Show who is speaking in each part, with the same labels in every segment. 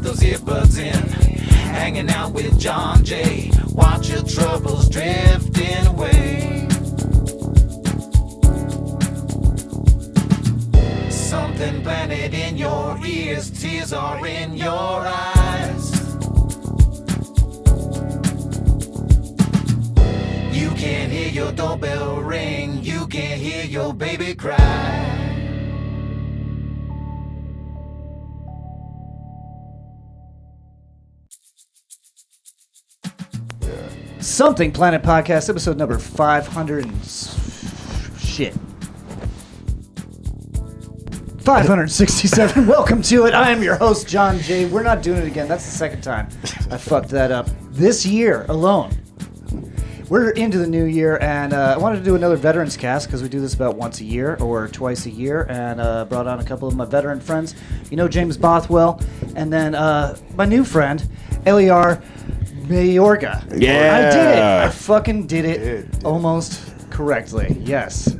Speaker 1: those earbuds in. Hanging out with John Jay. Watch your troubles drifting away. Something planted in your ears, tears are in your eyes. You can't hear your doorbell ring, you can't hear your baby cry.
Speaker 2: Something Planet Podcast, episode number 500 and shit. 567. Welcome to it. I am your host, John Jay. We're not doing it again. That's the second time I fucked that up. This year alone. We're into the new year, and I wanted to do another Veterans Cast because we do this about once a year or twice a year, and brought on a couple of my veteran friends. You know, James Bothwell, and then my new friend, Eliar Mayorga.
Speaker 3: Yeah.
Speaker 2: I did it. I fucking did it almost correctly. Yes.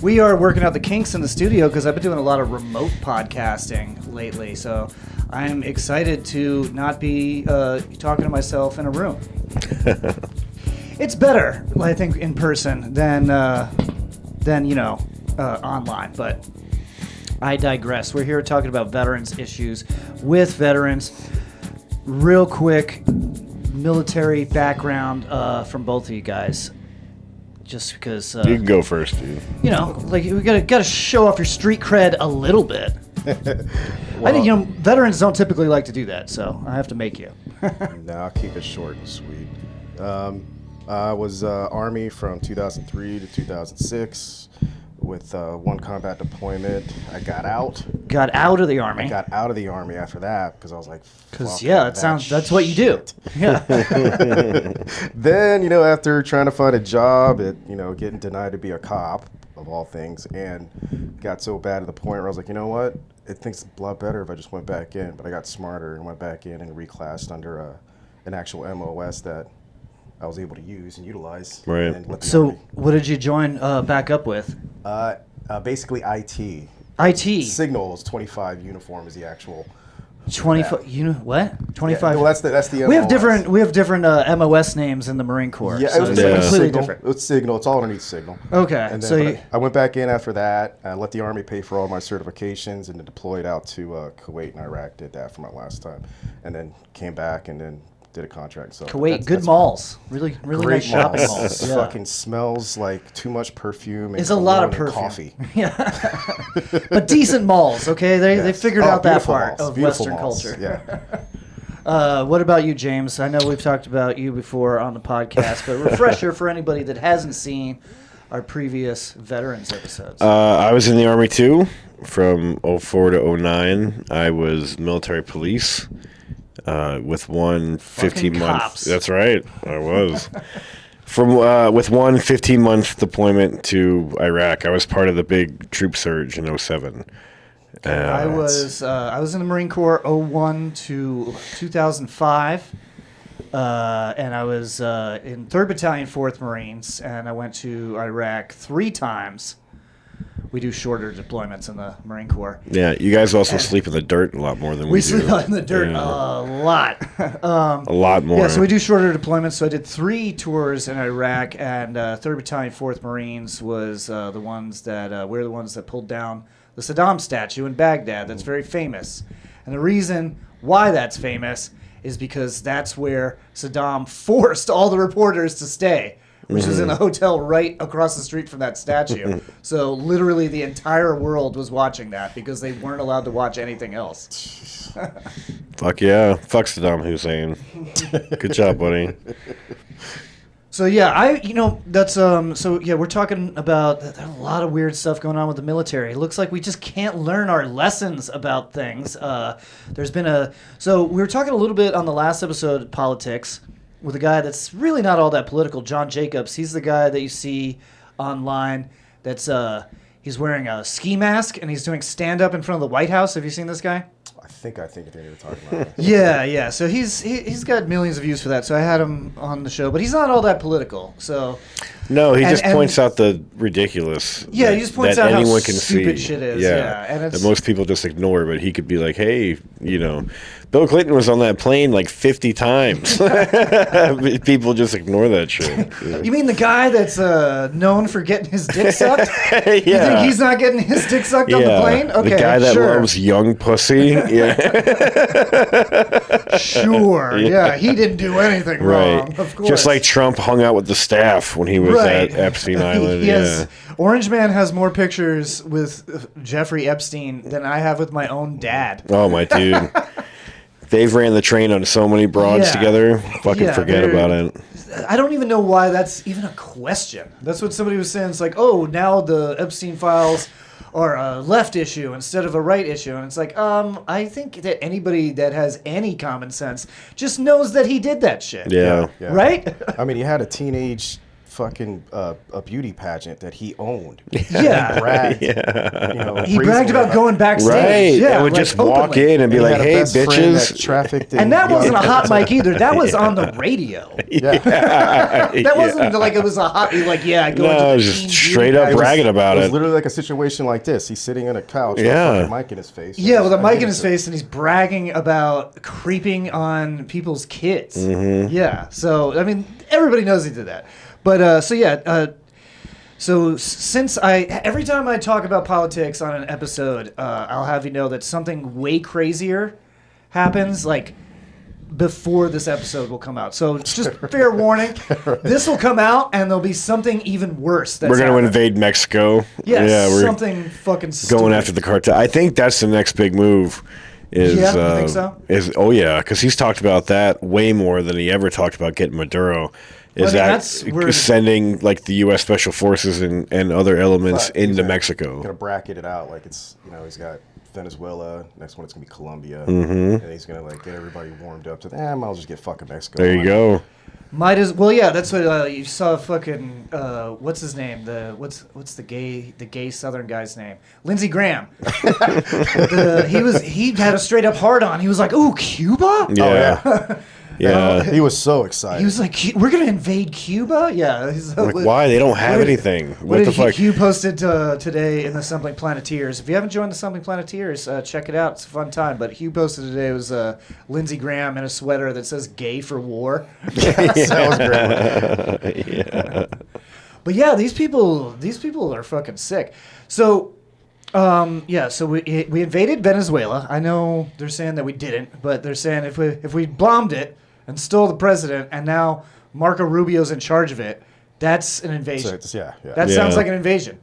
Speaker 2: We are working out the kinks in the studio because I've been doing a lot of remote podcasting lately. So I'm excited to not be talking to myself in a room. It's better, I think, in person than online. But I digress. We're here talking about veterans issues with veterans. Real quick, military background from both of you guys, just because
Speaker 3: you can go first, dude.
Speaker 2: You know, like we gotta show off your street cred a little bit.
Speaker 4: Well,
Speaker 2: I think veterans don't typically like to do that, so I have to make you.
Speaker 4: No, I'll keep it short and sweet. I was Army from 2003 to 2006 with one combat deployment. I got out.
Speaker 2: Got out of the Army.
Speaker 4: I got out of the Army after that because I was like,
Speaker 2: because that's what you do. Yeah.
Speaker 4: Then, after trying to find a job, getting denied to be a cop of all things, and got so bad to the point where I was like, you know what? It thinks a lot better if I just went back in. But I got smarter and went back in and reclassed under an actual MOS that I was able to use and utilize.
Speaker 3: Right.
Speaker 4: And
Speaker 2: So what did you join back up with?
Speaker 4: Basically IT.
Speaker 2: IT.
Speaker 4: Signals 25 uniform is the actual.
Speaker 2: 25. You know what? 25.
Speaker 4: Yeah, well, that's the.
Speaker 2: We
Speaker 4: MOS.
Speaker 2: have different MOS names in the Marine Corps.
Speaker 4: Yeah,
Speaker 2: so
Speaker 4: it was
Speaker 2: completely
Speaker 4: Signal.
Speaker 2: different.
Speaker 4: It's Signal. It's all underneath Signal.
Speaker 2: Okay,
Speaker 4: And then,
Speaker 2: so
Speaker 4: I went back in after that. I let the Army pay for all my certifications and then deployed out to Kuwait and Iraq. Did that for my last time, and then came back and then did a contract. So
Speaker 2: Kuwait, good malls, really
Speaker 4: great
Speaker 2: nice shopping malls.
Speaker 4: It
Speaker 2: Yeah.
Speaker 4: fucking smells like too much perfume. And
Speaker 2: It's a lot of
Speaker 4: cologne and
Speaker 2: perfume.
Speaker 4: Coffee.
Speaker 2: Yeah, but decent malls. Okay, they
Speaker 4: Yes.
Speaker 2: figured out that
Speaker 4: beautiful
Speaker 2: part
Speaker 4: malls.
Speaker 2: of
Speaker 4: Beautiful
Speaker 2: Western
Speaker 4: malls.
Speaker 2: culture.
Speaker 4: Yeah.
Speaker 2: What about you, James? I know we've talked about you before on the podcast, but refresher for anybody that hasn't seen our previous veterans episodes.
Speaker 3: I was in the Army too, from 04 to 09. I was military police with one 15-month.
Speaker 2: Cops.
Speaker 3: That's right, I was. With one 15-month deployment to Iraq. I was part of the big troop surge in 07.
Speaker 2: I was in the Marine Corps 01 to 2005, and I was in 3rd Battalion, 4th Marines, and I went to Iraq 3 times. We do shorter deployments in the Marine Corps.
Speaker 3: Yeah, you guys also sleep in the dirt a lot more than we do.
Speaker 2: We sleep in the dirt a lot.
Speaker 3: A lot more.
Speaker 2: Yeah, so we do shorter deployments. So I did 3 tours in Iraq, and 3rd Battalion, 4th Marines was we're the ones that pulled down the Saddam statue in Baghdad. That's very famous. And the reason why that's famous is because that's where Saddam forced all the reporters to stay, which is in a hotel right across the street from that statue. So literally the entire world was watching that because they weren't allowed to watch anything else.
Speaker 3: Fuck yeah. Fuck Saddam Hussein. Good job, buddy.
Speaker 2: So yeah, we're talking about there's a lot of weird stuff going on with the military. It looks like we just can't learn our lessons about things. So we were talking a little bit on the last episode of politics with a guy that's really not all that political, John Jacobs. He's the guy that you see online that's he's wearing a ski mask and he's doing stand-up in front of the White House. Have you seen this guy?
Speaker 4: I think I think you're talking about.
Speaker 2: Yeah. So he's got millions of views for that. So I had him on the show, but he's not all that political. So
Speaker 3: No, he
Speaker 2: And-
Speaker 3: just
Speaker 2: and-
Speaker 3: points out the ridiculous.
Speaker 2: yeah,
Speaker 3: that,
Speaker 2: he just points
Speaker 3: that
Speaker 2: out how
Speaker 3: anyone can
Speaker 2: stupid
Speaker 3: see.
Speaker 2: shit is. Yeah, and
Speaker 3: that
Speaker 2: it's
Speaker 3: most people just ignore. But he could be like, "Hey, Bill Clinton was on that plane like 50 times." People just ignore that shit.
Speaker 2: You mean the guy that's known for getting his dick sucked?
Speaker 3: Yeah.
Speaker 2: You think he's not getting his dick sucked on the plane? Okay,
Speaker 3: the guy that
Speaker 2: sure.
Speaker 3: loves young pussy. Yeah,
Speaker 2: Sure. Yeah, he didn't do anything wrong.
Speaker 3: right.
Speaker 2: Of course.
Speaker 3: Just like Trump hung out with the staff when he was
Speaker 2: Right.
Speaker 3: at Epstein Island.
Speaker 2: He has-
Speaker 3: Yeah.
Speaker 2: Orange Man has more pictures with Jeffrey Epstein than I have with my own dad.
Speaker 3: Oh my dude. They've ran the train on so many broads
Speaker 2: Yeah.
Speaker 3: together. Fucking
Speaker 2: Yeah,
Speaker 3: forget
Speaker 2: they're-
Speaker 3: about it.
Speaker 2: I don't even know why that's even a question. That's what somebody was saying. It's like, oh, now the Epstein files are a left issue instead of a right issue. And it's like, I think that anybody that has any common sense just knows that he did that shit.
Speaker 3: Yeah.
Speaker 4: Yeah.
Speaker 2: Right?
Speaker 4: I mean, he had a teenage fucking a beauty pageant that he owned.
Speaker 2: Yeah.
Speaker 4: He bragged,
Speaker 2: He bragged about going backstage.
Speaker 3: Right.
Speaker 2: Yeah,
Speaker 3: and would
Speaker 2: like,
Speaker 3: just walk
Speaker 2: openly.
Speaker 3: in and be
Speaker 4: He
Speaker 3: like,
Speaker 4: had a
Speaker 3: "Hey,
Speaker 4: best friend
Speaker 3: bitches."
Speaker 4: that trafficked
Speaker 2: And that wasn't a hot
Speaker 4: mic.
Speaker 2: mic either. That was on the radio.
Speaker 4: Yeah.
Speaker 2: That wasn't like it was a hot, like, yeah, go into
Speaker 3: No,
Speaker 2: the
Speaker 3: it was just
Speaker 2: teen
Speaker 3: straight
Speaker 2: beauty
Speaker 3: up
Speaker 2: pageant.
Speaker 3: bragging about
Speaker 4: It was
Speaker 3: it.
Speaker 4: literally like a situation like this. He's sitting on a couch with
Speaker 3: Yeah.
Speaker 4: a fucking mic in his face.
Speaker 2: Yeah, with a mic in
Speaker 4: And
Speaker 2: his face, and he's bragging about creeping on people's kids.
Speaker 3: Mm-hmm.
Speaker 2: Yeah, so I mean, everybody knows he did that. But so since every time I talk about politics on an episode, I'll have you know that something way crazier happens, like before this episode will come out. So it's just fair warning. This will come out, and there'll be something even worse. That's
Speaker 3: We're going to
Speaker 2: happened.
Speaker 3: invade Mexico.
Speaker 2: Yes,
Speaker 3: yeah, we're
Speaker 2: something fucking stupid.
Speaker 3: going after the cartel. I think that's the next big move. Is,
Speaker 2: Yeah, you think so?
Speaker 3: Because he's talked about that way more than he ever talked about getting Maduro.
Speaker 2: Well,
Speaker 3: Is
Speaker 2: I mean,
Speaker 3: that
Speaker 2: that's where-
Speaker 3: sending like the U.S. Special Forces and other elements
Speaker 4: But
Speaker 3: into
Speaker 4: he's
Speaker 3: Mexico?
Speaker 4: gonna bracket it out like it's he's got Venezuela. Next one it's gonna be Colombia, and he's gonna like get everybody warmed up to. I'll just get fucking Mexico.
Speaker 3: There you go.
Speaker 2: Might as well, yeah. That's what you saw. Fucking what's his name? What's the gay Southern guy's name? Lindsey Graham. He had a straight up hard on. He was like, "Ooh, Cuba."
Speaker 3: Yeah. Yeah.
Speaker 4: He was so excited.
Speaker 2: He was like, "We're gonna invade Cuba." Yeah.
Speaker 3: Like, why? They don't have anything. What the fuck?
Speaker 2: Hugh posted today in the Assembling Planeteers. If you haven't joined the Assembling Planeteers, check it out. It's a fun time. But Hugh posted today was Lindsey Graham in a sweater that says "Gay for War."
Speaker 4: that was great.
Speaker 3: Yeah.
Speaker 2: But yeah, these people are fucking sick. So, so we invaded Venezuela. I know they're saying that we didn't, but they're saying if we bombed it and stole the president, and now Marco Rubio's in charge of it, that's an invasion.
Speaker 4: Yeah.
Speaker 2: That
Speaker 3: Yeah.
Speaker 2: sounds like an invasion.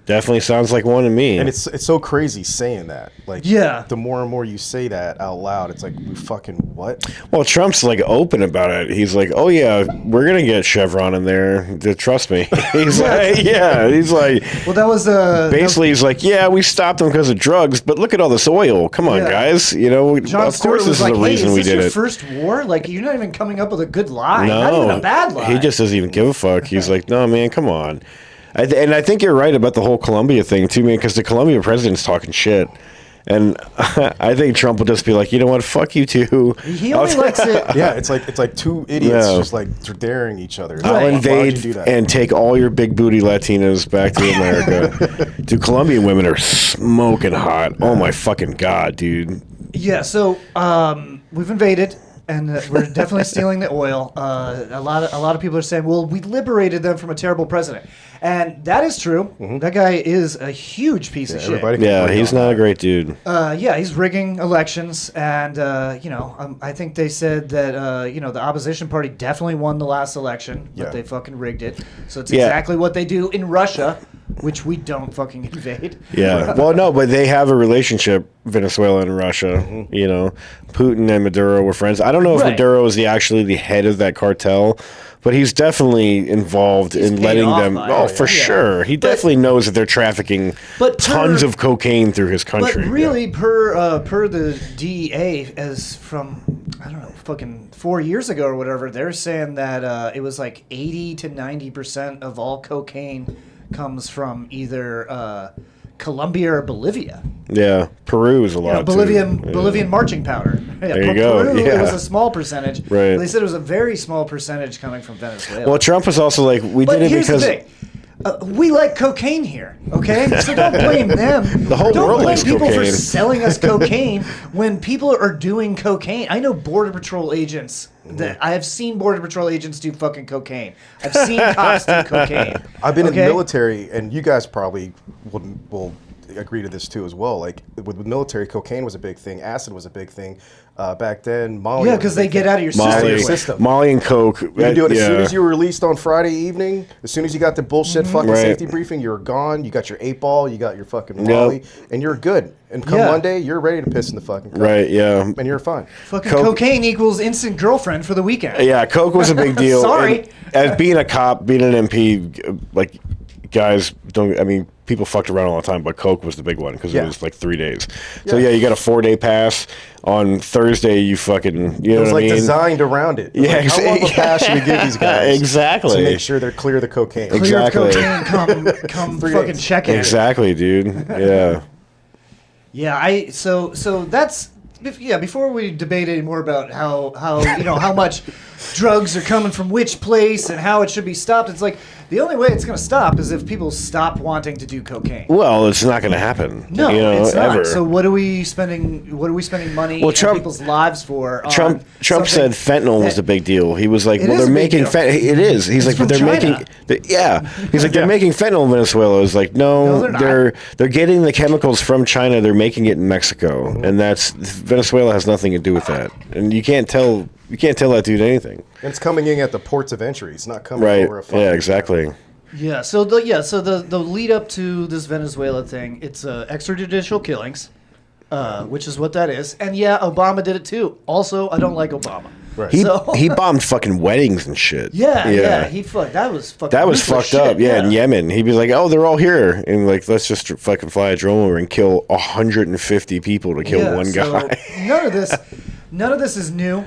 Speaker 3: Definitely sounds like one to me.
Speaker 4: And it's so crazy saying that. Like,
Speaker 2: Yeah.
Speaker 4: the more and more you say that out loud, it's like, we fucking what?
Speaker 3: Well, Trump's like open about it. He's like, "Oh yeah, we're gonna get Chevron in there. Trust me." He's like, "Yeah." He's like,
Speaker 2: Well, that was
Speaker 3: basically, he's like, "Yeah, we stopped them because of drugs, but look at all this oil. Come on,
Speaker 2: Yeah.
Speaker 3: guys.
Speaker 2: John
Speaker 3: of
Speaker 2: Stewart
Speaker 3: course
Speaker 2: was
Speaker 3: this is
Speaker 2: like,
Speaker 3: the
Speaker 2: "Hey,
Speaker 3: reason
Speaker 2: is
Speaker 3: we
Speaker 2: this
Speaker 3: did
Speaker 2: your
Speaker 3: it."
Speaker 2: first war? Like, you're not even coming up with a good lie. Not even a bad lie."
Speaker 3: He just doesn't even give a fuck. He's like, "No, man, come on." And I think you're right about the whole Colombia thing too, man, because the Colombia president's talking shit. And I think Trump will just be like, "You know what? Fuck you too.
Speaker 2: He only likes it.
Speaker 4: Yeah, it's like two idiots
Speaker 3: No.
Speaker 4: just like daring each other.
Speaker 3: I'll
Speaker 4: Why would
Speaker 3: invade
Speaker 4: you do that?
Speaker 3: and take all your big booty Latinas back to America." Dude, Colombian women are smoking hot. Oh my fucking god, dude.
Speaker 2: Yeah, so we've invaded, and we're definitely stealing the oil. A lot of people are saying, "Well, we liberated them from a terrible president," and that is true. That guy is a huge piece of shit.
Speaker 4: everybody can
Speaker 3: Yeah,
Speaker 4: agree
Speaker 3: he's
Speaker 4: on
Speaker 3: not
Speaker 4: that.
Speaker 3: a great dude.
Speaker 2: Yeah, he's rigging elections, and I think they said that the opposition party definitely won the last election, but
Speaker 4: Yeah.
Speaker 2: they fucking rigged it. So it's
Speaker 3: Yeah.
Speaker 2: exactly what they do in Russia, which we don't fucking invade.
Speaker 3: Yeah. Well, no, but they have a relationship, Venezuela and Russia. You know, Putin and Maduro were friends. I don't know if
Speaker 2: Right.
Speaker 3: Maduro is actually the head of that cartel, but he's definitely involved in
Speaker 2: paid
Speaker 3: letting
Speaker 2: off
Speaker 3: them.
Speaker 2: by
Speaker 3: Oh,
Speaker 2: it,
Speaker 3: for
Speaker 2: yeah.
Speaker 3: sure. He definitely knows that they're trafficking
Speaker 2: But
Speaker 3: tons
Speaker 2: per-
Speaker 3: of cocaine through his
Speaker 2: But
Speaker 3: country.
Speaker 2: really, per the DEA, as from I don't know, fucking 4 years ago or whatever, they're saying that it was like 80 to 90% of all cocaine comes from either Colombia or Bolivia.
Speaker 3: Yeah, Peru is a lot.
Speaker 2: Bolivian marching powder. Yeah,
Speaker 3: There you go.
Speaker 2: Peru,
Speaker 3: Yeah.
Speaker 2: it was a small percentage.
Speaker 3: Right.
Speaker 2: They said it was a very small percentage coming from Venezuela.
Speaker 3: Well, Trump was also like, we
Speaker 2: but
Speaker 3: did it
Speaker 2: here's
Speaker 3: because.
Speaker 2: the thing. We like cocaine here, okay? So don't blame them.
Speaker 3: The whole
Speaker 2: don't
Speaker 3: world
Speaker 2: blame
Speaker 3: likes
Speaker 2: people for
Speaker 3: cocaine.
Speaker 2: selling us cocaine when people are doing cocaine. I know Border Patrol agents that I have seen Border Patrol agents do fucking cocaine. I've seen cops do cocaine.
Speaker 4: I've been in the
Speaker 2: okay?
Speaker 4: military, and you guys probably will agree to this too as well. Like with the military, cocaine was a big thing. Acid was a big thing back then. Molly.
Speaker 2: Yeah, because they get out of your
Speaker 3: Molly,
Speaker 2: system.
Speaker 3: Molly and Coke.
Speaker 4: You can do it as
Speaker 3: yeah.
Speaker 4: soon as you were released on Friday evening. As soon as you got the bullshit fucking
Speaker 3: Right.
Speaker 4: safety briefing, you're gone. You got your 8-ball, you got your fucking Molly, and you're good. And come
Speaker 2: Yeah.
Speaker 4: Monday, you're ready to piss in the fucking cup.
Speaker 3: Right, yeah.
Speaker 4: And you're fine.
Speaker 2: Fucking
Speaker 3: Coke-
Speaker 2: cocaine equals instant girlfriend for the weekend.
Speaker 3: Yeah, Coke was a big deal.
Speaker 2: Sorry.
Speaker 3: And as being a cop, being an MP, like, guys don't, I mean, people fucked around all the time, but Coke was the big one because
Speaker 4: Yeah.
Speaker 3: it was like 3 days. So, yeah, you got a 4-day pass. On Thursday, you fucking, you know
Speaker 4: It was
Speaker 3: what I
Speaker 4: like
Speaker 3: mean?
Speaker 4: designed around it.
Speaker 3: Yeah,
Speaker 4: Like, how long of a pass should we give these guys?
Speaker 3: Exactly.
Speaker 4: To make sure they're clear of the cocaine.
Speaker 2: Clear of
Speaker 3: Exactly.
Speaker 2: cocaine, come
Speaker 4: 3
Speaker 2: fucking
Speaker 4: days.
Speaker 2: check in.
Speaker 3: Exactly, dude. Yeah.
Speaker 2: Yeah, so that's before we debate anymore about how how much drugs are coming from which place and how it should be stopped, it's like the only way it's going to stop is if people stop wanting to do cocaine.
Speaker 3: Well, it's not going to happen.
Speaker 2: No,
Speaker 3: you know,
Speaker 2: it's not.
Speaker 3: ever.
Speaker 2: So what are we spending money
Speaker 3: Well,
Speaker 2: and
Speaker 3: Trump-
Speaker 2: people's lives for? on
Speaker 3: Trump said
Speaker 2: something
Speaker 3: fentanyl was
Speaker 2: that-
Speaker 3: a big deal. He was like,
Speaker 2: It
Speaker 3: well,
Speaker 2: is
Speaker 3: they're
Speaker 2: a big
Speaker 3: making
Speaker 2: deal.
Speaker 3: It is. He's like,
Speaker 2: from
Speaker 3: but they're
Speaker 2: China.
Speaker 3: making. He's like, they're making fentanyl in Venezuela. It's like,
Speaker 2: No,
Speaker 3: no,
Speaker 2: they're not.
Speaker 3: they're getting the chemicals from China. They're making it in Mexico,
Speaker 2: Mm-hmm.
Speaker 3: and that's Venezuela has nothing to do with that. And you can't tell that dude anything.
Speaker 4: And it's coming in at the ports of entry. It's not coming
Speaker 3: Right?
Speaker 4: over a fucking.
Speaker 3: Yeah, exactly.
Speaker 2: Yeah. So the lead up to this Venezuela thing, it's extrajudicial killings, which is what that is. And yeah, Obama did it too. Also, I don't like Obama.
Speaker 4: Right.
Speaker 3: He bombed fucking weddings and shit.
Speaker 2: Yeah. That was fucking.
Speaker 3: That was
Speaker 2: ruthless
Speaker 3: fucked up.
Speaker 2: shit,
Speaker 3: Yeah, in Yemen, he'd be like, "Oh, they're all here," and like, let's just fucking fly a drone over and kill 150 people to kill
Speaker 2: Yeah,
Speaker 3: one
Speaker 2: so
Speaker 3: guy.
Speaker 2: none of this is new,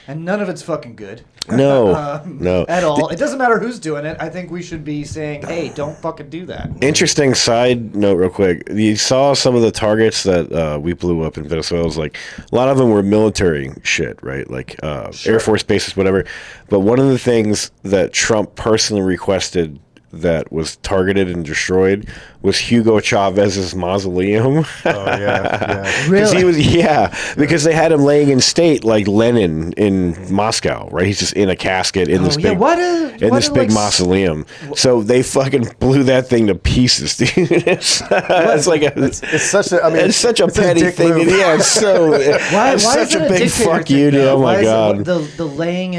Speaker 2: and none of it's fucking good.
Speaker 3: No, no.
Speaker 2: At all. It doesn't matter who's doing it. I think we should be saying, "Hey, don't fucking do that."
Speaker 3: Interesting side note, real quick. You saw some of the targets that we blew up in Venezuela. It was like a lot of them were military shit, right? Like Air Force bases, whatever. But one of the things that Trump personally requested that was targeted and destroyed was Hugo Chavez's mausoleum.
Speaker 4: Oh yeah.
Speaker 2: Really?
Speaker 3: Because they had him laying in state like Lenin in Moscow, right? He's just in a casket in this
Speaker 2: yeah.
Speaker 3: big
Speaker 2: Why did
Speaker 3: big mausoleum. So they fucking blew that thing to pieces, dude. it's like
Speaker 4: It's such a. I mean,
Speaker 3: it's such a
Speaker 4: it's
Speaker 3: petty
Speaker 4: dick
Speaker 3: thing.
Speaker 4: move.
Speaker 3: Yeah, it's so
Speaker 2: Why
Speaker 3: it's
Speaker 2: is
Speaker 3: such
Speaker 2: it
Speaker 3: a big
Speaker 2: dictator
Speaker 3: fuck
Speaker 2: thing,
Speaker 3: you, dude.
Speaker 2: though?
Speaker 3: Oh
Speaker 2: Why
Speaker 3: my
Speaker 2: is
Speaker 3: god.
Speaker 2: it the laying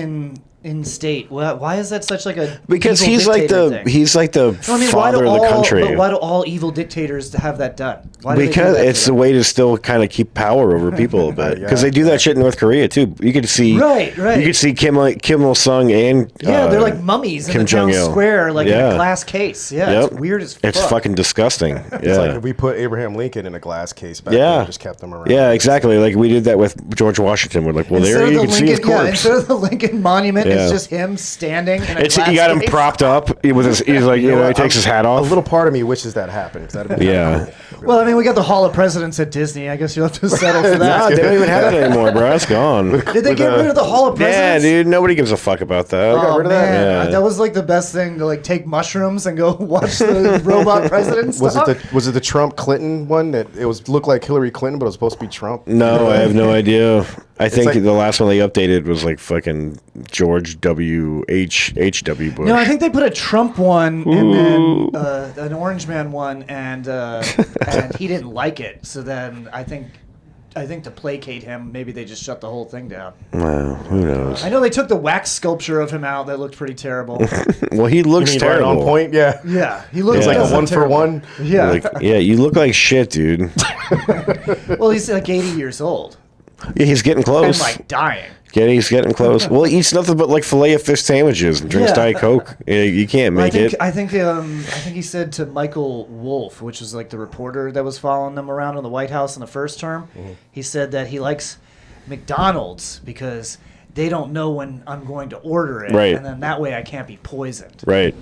Speaker 2: in state. Why is that such like a
Speaker 3: Because
Speaker 2: evil
Speaker 3: he's like
Speaker 2: dictator
Speaker 3: the
Speaker 2: thing?
Speaker 3: he's like the
Speaker 2: No, I mean,
Speaker 3: father of the country.
Speaker 2: But why do all evil dictators have that done? Why do they do
Speaker 3: Because
Speaker 2: that to
Speaker 3: it's a
Speaker 2: them?
Speaker 3: way to still kind of keep power over people a bit. Because they do that shit in North Korea too. You could see
Speaker 2: Right.
Speaker 3: You could see Kim Il Sung and
Speaker 2: Yeah, they're like mummies in
Speaker 3: Kim
Speaker 2: the town
Speaker 3: Jong-il.
Speaker 2: square, like in
Speaker 3: Yeah.
Speaker 2: a glass case. Yeah,
Speaker 3: Yep.
Speaker 2: it's weird as fuck.
Speaker 3: It's fucking disgusting.
Speaker 4: It's
Speaker 3: Yeah.
Speaker 4: like if we put Abraham Lincoln in a glass case back
Speaker 3: Yeah.
Speaker 4: then and just kept him around.
Speaker 3: Yeah, exactly. Like we did that with George Washington. We're like, well,
Speaker 2: Instead
Speaker 3: there
Speaker 2: of
Speaker 3: you
Speaker 2: the
Speaker 3: can see his
Speaker 2: Lincoln,
Speaker 3: corpse.
Speaker 2: instead of the Lincoln Monument,
Speaker 3: Yeah.
Speaker 2: it's just him standing in a
Speaker 3: It's
Speaker 2: glass
Speaker 3: you got him
Speaker 2: case.
Speaker 3: propped up with his. He's like, you know, he
Speaker 4: what?
Speaker 3: takes his hat
Speaker 4: A
Speaker 3: off.
Speaker 4: little part of me wishes that happened. 'Cause that'd have been
Speaker 3: Yeah.
Speaker 4: kinda cool.
Speaker 2: Well, I mean, we got the Hall of Presidents at Disney. I guess you'll have to settle for
Speaker 3: No,
Speaker 2: that.
Speaker 3: they don't even have it anymore, bro. It's gone.
Speaker 2: Did they get rid of the Hall of
Speaker 3: Yeah,
Speaker 2: Presidents?
Speaker 3: dude. Nobody gives a fuck about that.
Speaker 2: Oh,
Speaker 4: rid of that?
Speaker 2: man.
Speaker 3: Yeah.
Speaker 2: That was like the best thing to like take mushrooms and go watch the robot presidents.
Speaker 4: Was it the Trump Clinton one that it was looked like Hillary Clinton, but it was supposed to be Trump?
Speaker 3: No, I have no idea. I think
Speaker 4: like-
Speaker 3: the last one they updated was like fucking George H.W. Bush.
Speaker 2: No, I think they put a Trump one and then an Orange Man one, and he didn't like it. So then I think to placate him, maybe they just shut the whole thing down.
Speaker 3: Well, who knows?
Speaker 2: I know they took the wax sculpture of him out. That looked pretty terrible.
Speaker 3: Well, he looks
Speaker 4: You mean right
Speaker 3: terrible.
Speaker 4: on point? Yeah.
Speaker 2: Yeah, he looks
Speaker 3: Yeah.
Speaker 2: like
Speaker 3: Like
Speaker 2: a
Speaker 4: one for one?
Speaker 2: Yeah.
Speaker 3: Like, yeah, you look like shit, dude.
Speaker 2: Well, he's like 80 years old
Speaker 3: Yeah, he's getting
Speaker 2: and
Speaker 3: close.
Speaker 2: like dying.
Speaker 3: He's getting close. Well, he eats nothing but like filet of fish sandwiches and drinks
Speaker 2: Yeah.
Speaker 3: Diet Coke. Yeah, you can't make it.
Speaker 2: I think he said to Michael Wolff, which was like the reporter that was following them around in the White House in the first term, he said that he likes McDonald's because they don't know when I'm going to order it,
Speaker 3: Right.
Speaker 2: and then that way I can't be poisoned.
Speaker 3: Right.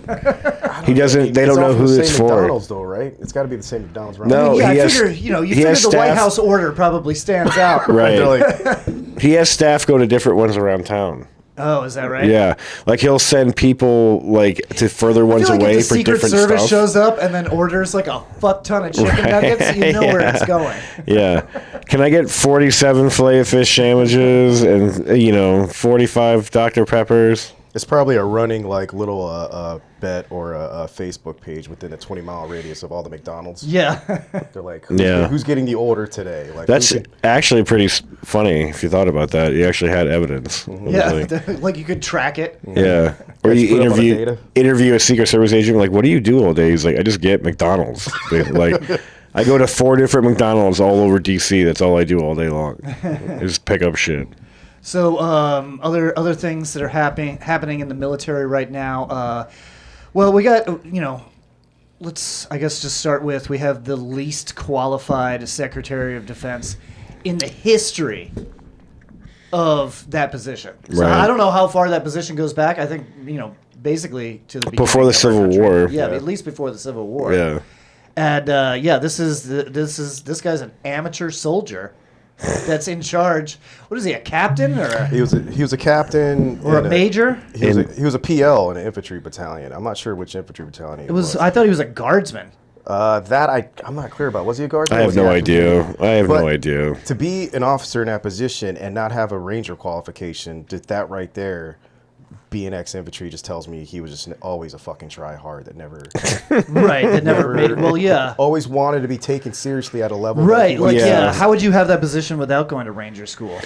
Speaker 3: He doesn't. They don't know
Speaker 4: often
Speaker 3: who
Speaker 4: the
Speaker 3: it's
Speaker 4: same
Speaker 3: for.
Speaker 4: McDonald's though, right? It's got to be the same McDonald's. Right?
Speaker 3: No.
Speaker 2: Yeah,
Speaker 3: he
Speaker 2: I
Speaker 3: has-
Speaker 2: figure, you
Speaker 3: he
Speaker 2: figure
Speaker 3: has
Speaker 2: the White
Speaker 3: staff-
Speaker 2: House order probably stands out.
Speaker 3: Right.
Speaker 4: They're like,
Speaker 3: He has staff go to different ones around town.
Speaker 2: Oh, is that right?
Speaker 3: Yeah, like he'll send people like to further
Speaker 2: I
Speaker 3: ones
Speaker 2: feel like
Speaker 3: away
Speaker 2: if the
Speaker 3: for
Speaker 2: Secret
Speaker 3: different
Speaker 2: Service
Speaker 3: stuff.
Speaker 2: shows up and then orders like a fuck ton of chicken nuggets, you know where it's going.
Speaker 3: Yeah. Can I get 47 filet of fish sandwiches and 45 Dr. Peppers?
Speaker 4: it's probably a running like little bet or a Facebook page within a 20-mile radius of all the McDonald's.
Speaker 2: Yeah.
Speaker 4: They're like,
Speaker 3: Yeah.
Speaker 4: who's getting the order today? Like,
Speaker 3: That's
Speaker 4: who could-
Speaker 3: actually pretty funny if you thought about that. You actually had evidence.
Speaker 2: Yeah.
Speaker 3: Like,
Speaker 2: Like you could track it.
Speaker 3: yeah. Or
Speaker 4: Let's
Speaker 3: you
Speaker 4: put it up on the data.
Speaker 3: interview a Secret Service agent, like, what do you do all day? He's like, I just get McDonald's. Like, I go to 4 different McDonald's all over DC. That's all I do all day long. I just pick up shit.
Speaker 2: So other things that are happening in the military right now. Well, we got let's I guess just start with we have the least qualified Secretary of Defense in the history of that position. So
Speaker 3: Right.
Speaker 2: I don't know how far that position goes back. I think basically to the beginning
Speaker 3: Before the
Speaker 2: of our
Speaker 3: Civil
Speaker 2: country.
Speaker 3: War.
Speaker 2: Yeah,
Speaker 3: Yeah.
Speaker 2: at least before the Civil War.
Speaker 3: Yeah.
Speaker 2: And this guy's an amateur soldier that's in charge. What is he, a captain or
Speaker 4: he was a captain
Speaker 2: or a
Speaker 4: in
Speaker 2: major?
Speaker 4: He was a PL in an infantry battalion. I'm not sure which infantry battalion it
Speaker 2: It was. I thought he was a guardsman.
Speaker 4: I'm not clear about. Was he a guardsman?
Speaker 3: I
Speaker 4: or
Speaker 3: have
Speaker 4: was he
Speaker 3: no
Speaker 4: active
Speaker 3: idea.
Speaker 4: duty?
Speaker 3: I have
Speaker 4: But
Speaker 3: no idea.
Speaker 4: To be an officer in that position and not have a ranger qualification, that right there, being ex-infantry just tells me he was just always a fucking try-hard that never,
Speaker 2: Right. That never made it. Well, yeah.
Speaker 4: always wanted to be taken seriously at a level. that
Speaker 2: Right.
Speaker 4: he
Speaker 2: Like,
Speaker 4: was-
Speaker 2: yeah. How would you have that position without going to ranger school?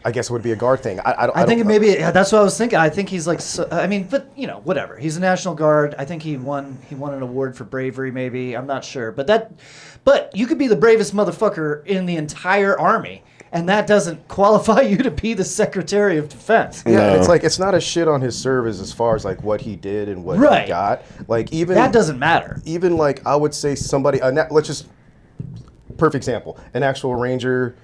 Speaker 4: I guess it would be a guard thing.
Speaker 2: I think maybe that's what I was thinking. I think he's like. I mean, but whatever. He's a National Guard. I think he won an award for bravery. Maybe I'm not sure. But you could be the bravest motherfucker in the entire army, and that doesn't qualify you to be the Secretary of Defense.
Speaker 4: Yeah, and
Speaker 3: No.
Speaker 4: it's like it's not a shit on his service as far as like what he did and what
Speaker 2: Right.
Speaker 4: he got. Like even
Speaker 2: That doesn't matter.
Speaker 4: even like I would say somebody. Let's just perfect example. An actual ranger,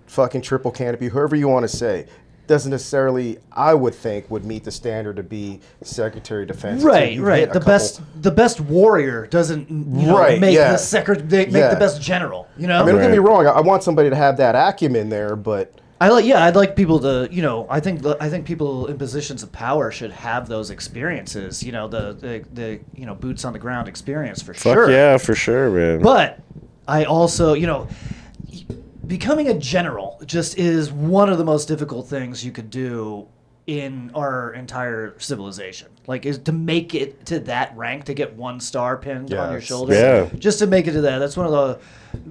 Speaker 4: fucking triple canopy, whoever you want to say, doesn't necessarily, I would think, would meet the standard to be Secretary of Defense. until
Speaker 2: Right,
Speaker 4: you
Speaker 2: right.
Speaker 4: hit a
Speaker 2: The
Speaker 4: couple-
Speaker 2: best warrior doesn't
Speaker 4: Right,
Speaker 2: make
Speaker 4: yeah.
Speaker 2: make
Speaker 4: Yeah.
Speaker 2: the best general.
Speaker 4: I mean, don't get me
Speaker 3: Right.
Speaker 4: wrong. I want somebody to have that acumen there, but
Speaker 2: I'd like people to, I think people in positions of power should have those experiences, the boots on the ground experience for
Speaker 3: Fuck
Speaker 2: sure.
Speaker 3: yeah, for sure, man.
Speaker 2: But I also, becoming a general just is one of the most difficult things you could do in our entire civilization. Like, is to make it to that rank, to get 1 star pinned
Speaker 4: Yeah,
Speaker 2: on your
Speaker 4: it's-
Speaker 2: shoulder.
Speaker 3: Yeah.
Speaker 2: Just to make it to that. That's one of the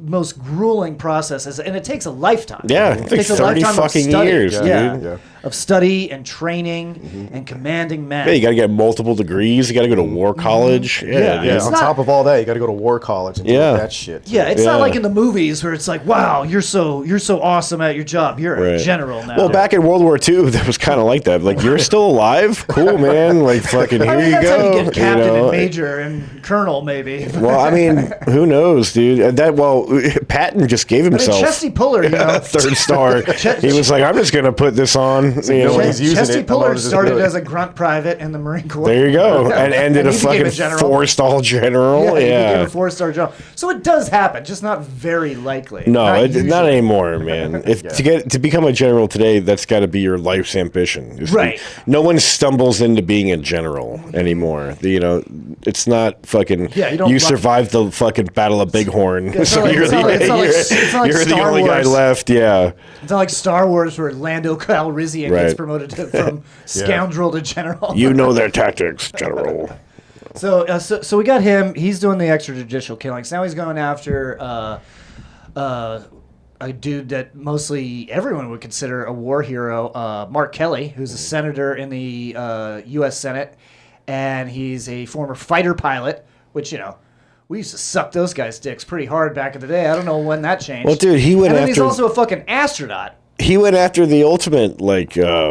Speaker 2: most grueling processes, and it takes a lifetime.
Speaker 3: Yeah, it takes 30
Speaker 2: lifetime of
Speaker 3: fucking
Speaker 2: study.
Speaker 3: years,
Speaker 2: yeah.
Speaker 3: dude.
Speaker 4: Yeah.
Speaker 2: Of study and training and commanding men.
Speaker 3: Yeah, you got to get multiple degrees. You got to go to war college.
Speaker 2: Yeah,
Speaker 3: Yeah,
Speaker 4: yeah,
Speaker 2: It's
Speaker 4: on
Speaker 2: not-
Speaker 4: top of all that, you got to go to war college and do
Speaker 3: Yeah.
Speaker 4: that shit. too.
Speaker 2: Yeah, it's
Speaker 3: Yeah.
Speaker 2: not like in the movies where it's like, wow, you're so awesome at your job. You're a
Speaker 3: Right.
Speaker 2: general now.
Speaker 3: Well, back in World War II, that was kind of like that. Like, you're still alive? Cool, man. Like, fucking, here
Speaker 2: I mean,
Speaker 3: you
Speaker 2: that's
Speaker 3: go.
Speaker 2: how you get captain
Speaker 3: know?
Speaker 2: and major and colonel, maybe.
Speaker 3: Well, I mean, who knows, dude? Patton just gave
Speaker 2: I mean,
Speaker 3: himself
Speaker 2: Chesty Puller,
Speaker 3: a 3rd star. He was like, I'm just going to put this on. You know,
Speaker 4: no one's using
Speaker 2: Chesty
Speaker 4: it.
Speaker 2: Puller
Speaker 4: I'm just
Speaker 2: started
Speaker 4: doing it.
Speaker 2: as a grunt private in the Marine Corps.
Speaker 3: there you go. And ended
Speaker 2: And
Speaker 3: a
Speaker 2: he became
Speaker 3: fucking
Speaker 2: a general.
Speaker 3: 4-star general.
Speaker 2: Yeah, he became
Speaker 3: Yeah.
Speaker 2: a 4-star general. So it does happen, just not very likely.
Speaker 3: No, not
Speaker 2: usually.
Speaker 3: anymore, man. If to become a general today, that's got to be your life's ambition. is to be-
Speaker 2: Right.
Speaker 3: no one stumbles into being a general anymore. It's not fucking.
Speaker 2: Yeah, you don't run-
Speaker 3: survived the fucking Battle of Bighorn,
Speaker 2: it's
Speaker 3: so
Speaker 2: not like-
Speaker 3: you're
Speaker 2: it's not like- it's not like- it's not like
Speaker 3: you're the
Speaker 2: Star
Speaker 3: only guy
Speaker 2: Wars.
Speaker 3: left. Yeah,
Speaker 2: It's not like Star Wars where Lando Calrissian gets
Speaker 3: Right.
Speaker 2: promoted from scoundrel to general.
Speaker 3: you know their tactics, general.
Speaker 2: So we got him. He's doing the extrajudicial killings. Now he's going after a dude that mostly everyone would consider a war hero, Mark Kelly, who's a senator in the U.S. Senate, and he's a former fighter pilot, which, we used to suck those guys' dicks pretty hard back in the day. I don't know when that changed.
Speaker 3: Well, dude, he went
Speaker 2: and then he's
Speaker 3: after-
Speaker 2: also a fucking astronaut.
Speaker 3: He went after the ultimate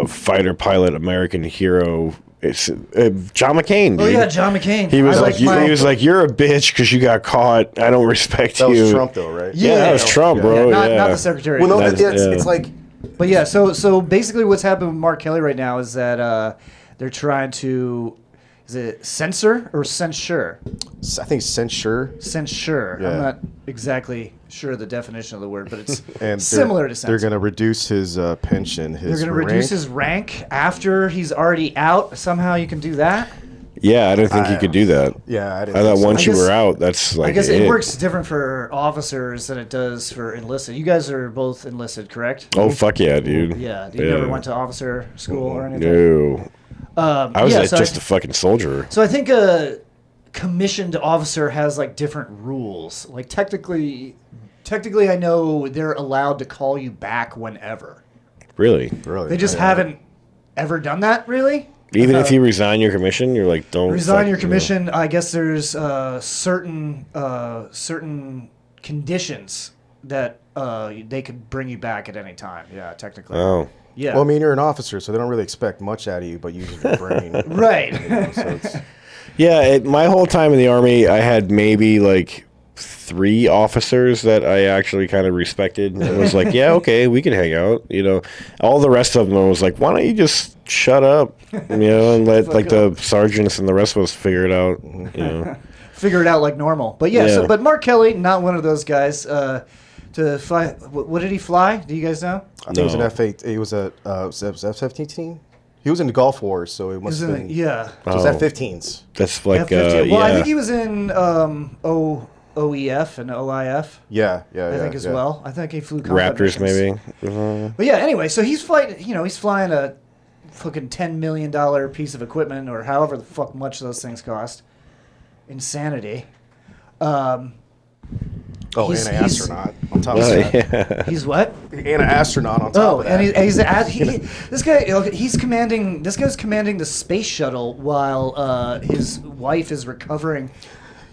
Speaker 3: fighter pilot American hero. It's John McCain. Dude.
Speaker 2: Oh yeah, John McCain.
Speaker 3: He was
Speaker 2: I
Speaker 3: like, he was like, you're a bitch because you got caught. I don't respect
Speaker 4: That
Speaker 3: you.
Speaker 4: was Trump, though, right?
Speaker 3: Yeah, that was Trump, bro.
Speaker 2: not
Speaker 3: yeah.
Speaker 2: the Secretary.
Speaker 4: Well, no,
Speaker 3: That
Speaker 4: it's,
Speaker 3: is- yeah.
Speaker 4: it's like
Speaker 2: But yeah, so basically what's happening with Mark Kelly right now is that they're trying to, is it censor or censure?
Speaker 4: I think censure.
Speaker 2: Censure.
Speaker 4: Yeah.
Speaker 2: I'm not exactly sure of the definition of the word, but it's
Speaker 4: And
Speaker 2: similar to censor.
Speaker 4: They're going to reduce his pension.
Speaker 2: They're going to reduce his rank after he's already out. Somehow you can do that.
Speaker 3: Yeah, I didn't think you could do that.
Speaker 4: Yeah, I didn't
Speaker 3: I thought
Speaker 4: think so.
Speaker 3: once
Speaker 2: I
Speaker 3: you
Speaker 2: guess-
Speaker 3: were out, that's like
Speaker 2: I guess it works different for officers than it does for enlisted. You guys are both enlisted, correct?
Speaker 3: Oh fuck yeah, dude.
Speaker 2: Yeah. You never went to officer school or anything?
Speaker 3: No, I was
Speaker 2: so
Speaker 3: just a fucking soldier.
Speaker 2: So I think a commissioned officer has like different rules. Like technically, I know they're allowed to call you back whenever.
Speaker 3: Really?
Speaker 4: Really?
Speaker 2: They just haven't ever done that, really.
Speaker 3: Even if you resign your commission, you're like, don't
Speaker 2: Resign
Speaker 3: fuck-
Speaker 2: your commission. I guess there's certain conditions that they could bring you back at any time. Yeah, technically.
Speaker 3: Oh,
Speaker 2: Yeah.
Speaker 4: Well, I mean, you're an officer, so they don't really expect much out of you, but using your brain.
Speaker 2: right.
Speaker 4: So it's,
Speaker 3: yeah. My whole time in the Army, I had maybe like 3 officers that I actually kind of respected. And was like, yeah, okay, we can hang out. You know, all the rest of them I was like, why don't you just shut up? You know, and let like the sergeants and the rest of us figure it out. You know.
Speaker 2: Figure it out like normal. But yeah.
Speaker 3: Yeah.
Speaker 2: So, but Mark Kelly, not one of those guys. To fly. What did he fly? Do you guys know?
Speaker 4: I think it was an
Speaker 3: No.
Speaker 4: F8. It was a F-15 team. He was in the Gulf Wars, so it must have been.
Speaker 2: Yeah.
Speaker 4: So it was
Speaker 3: Oh.
Speaker 4: F-15s.
Speaker 3: That's like,
Speaker 2: F-15. Well, I
Speaker 3: yeah.
Speaker 2: think he was in OEF and OIF.
Speaker 4: Yeah.
Speaker 2: I think as well. I think he flew combat
Speaker 3: Raptors,
Speaker 2: missions.
Speaker 3: maybe.
Speaker 2: But yeah, anyway, so he's flying. He's flying a fucking $10 million piece of equipment, or however the fuck much those things cost. Insanity.
Speaker 4: Oh,
Speaker 2: He's-
Speaker 4: and an
Speaker 2: he's-
Speaker 4: astronaut on top of
Speaker 3: Oh,
Speaker 4: that.
Speaker 3: yeah.
Speaker 2: He's what?
Speaker 4: And an astronaut on top
Speaker 2: Oh,
Speaker 4: of that.
Speaker 2: and this guy. Okay, he's commanding. This guy's commanding the space shuttle while his wife is recovering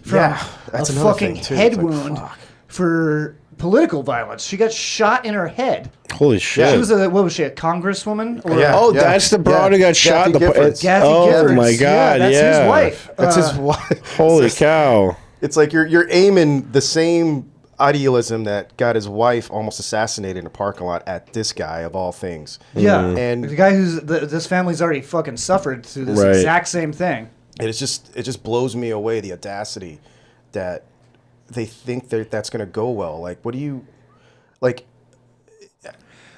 Speaker 2: from
Speaker 4: Yeah, that's
Speaker 2: a
Speaker 4: another
Speaker 2: fucking
Speaker 4: thing, too.
Speaker 2: head
Speaker 4: It's like,
Speaker 2: wound
Speaker 4: fuck.
Speaker 2: for political violence. She got shot in her head.
Speaker 3: Holy shit.
Speaker 2: She was what was she, a congresswoman? Or
Speaker 4: Yeah.
Speaker 3: Oh, that's the broad who got shot.
Speaker 4: Kathy
Speaker 3: in the
Speaker 4: Giffords.
Speaker 2: Kathy
Speaker 3: oh
Speaker 2: Giffords.
Speaker 3: my god!
Speaker 2: That's
Speaker 3: yeah,
Speaker 2: his wife.
Speaker 4: That's his wife.
Speaker 3: Holy cow!
Speaker 4: It's like you're aiming the same idealism that got his wife almost assassinated in a parking lot at this guy of all things.
Speaker 2: Yeah,
Speaker 4: And
Speaker 2: the guy this family's already fucking suffered through this
Speaker 3: Right.
Speaker 2: exact same thing.
Speaker 4: it just blows me away, the audacity that they think that's going to go well. Like, what do you like?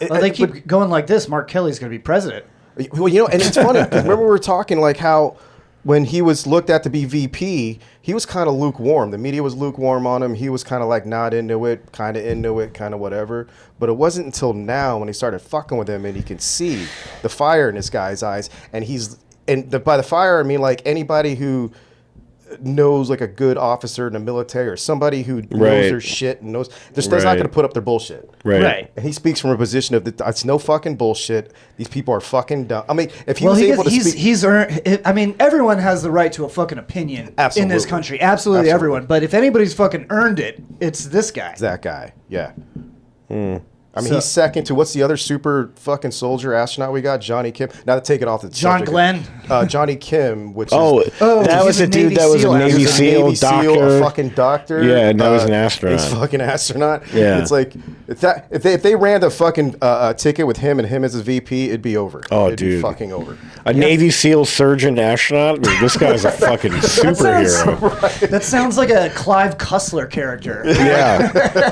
Speaker 2: Well, they keep going like this. Mark Kelly's going to be president.
Speaker 4: Well, and it's funny because remember we were talking like how when he was looked at to be VP, he was kind of lukewarm. The media was lukewarm on him. He was kind of like not into it, kind of whatever. But it wasn't until now when he started fucking with him and he could see the fire in this guy's eyes. And by the fire I mean like anybody who knows like a good officer in the military or somebody who knows
Speaker 3: Right.
Speaker 4: their shit and knows they're not
Speaker 3: Right.
Speaker 4: going to put up their bullshit.
Speaker 3: Right.
Speaker 4: And he speaks from a position of it's no fucking bullshit. These people are fucking dumb. I mean, if he
Speaker 2: Well,
Speaker 4: was able to speak,
Speaker 2: he's earned. I mean, everyone has the right to a fucking opinion in this
Speaker 4: Absolutely.
Speaker 2: country. Absolutely, everyone. But if anybody's fucking earned it, it's this guy.
Speaker 4: that guy. Yeah.
Speaker 3: Hmm.
Speaker 4: I mean,
Speaker 2: So-
Speaker 4: he's second to what's the other super fucking soldier astronaut we got? Johnny Kim. Now to take it off the
Speaker 2: John
Speaker 4: subject.
Speaker 2: Glenn.
Speaker 4: Johnny Kim, which
Speaker 3: Oh,
Speaker 4: is
Speaker 3: that
Speaker 2: he's
Speaker 3: was
Speaker 2: a
Speaker 3: a dude
Speaker 2: Navy
Speaker 3: that was
Speaker 2: SEAL
Speaker 3: a
Speaker 2: actor.
Speaker 3: Navy
Speaker 4: he's a
Speaker 3: SEAL
Speaker 4: Navy
Speaker 3: doctor.
Speaker 4: SEAL, a fucking doctor.
Speaker 3: Yeah, and now he's an astronaut.
Speaker 4: He's a fucking astronaut.
Speaker 3: Yeah.
Speaker 4: It's like if they ran the fucking ticket with him and him as his VP, it'd be over.
Speaker 3: Oh,
Speaker 4: it'd be
Speaker 3: dude.
Speaker 4: fucking over.
Speaker 3: A Navy SEAL surgeon astronaut. I mean, this guy's a fucking superhero.
Speaker 2: That sounds like a Clive Cussler character.
Speaker 3: Yeah,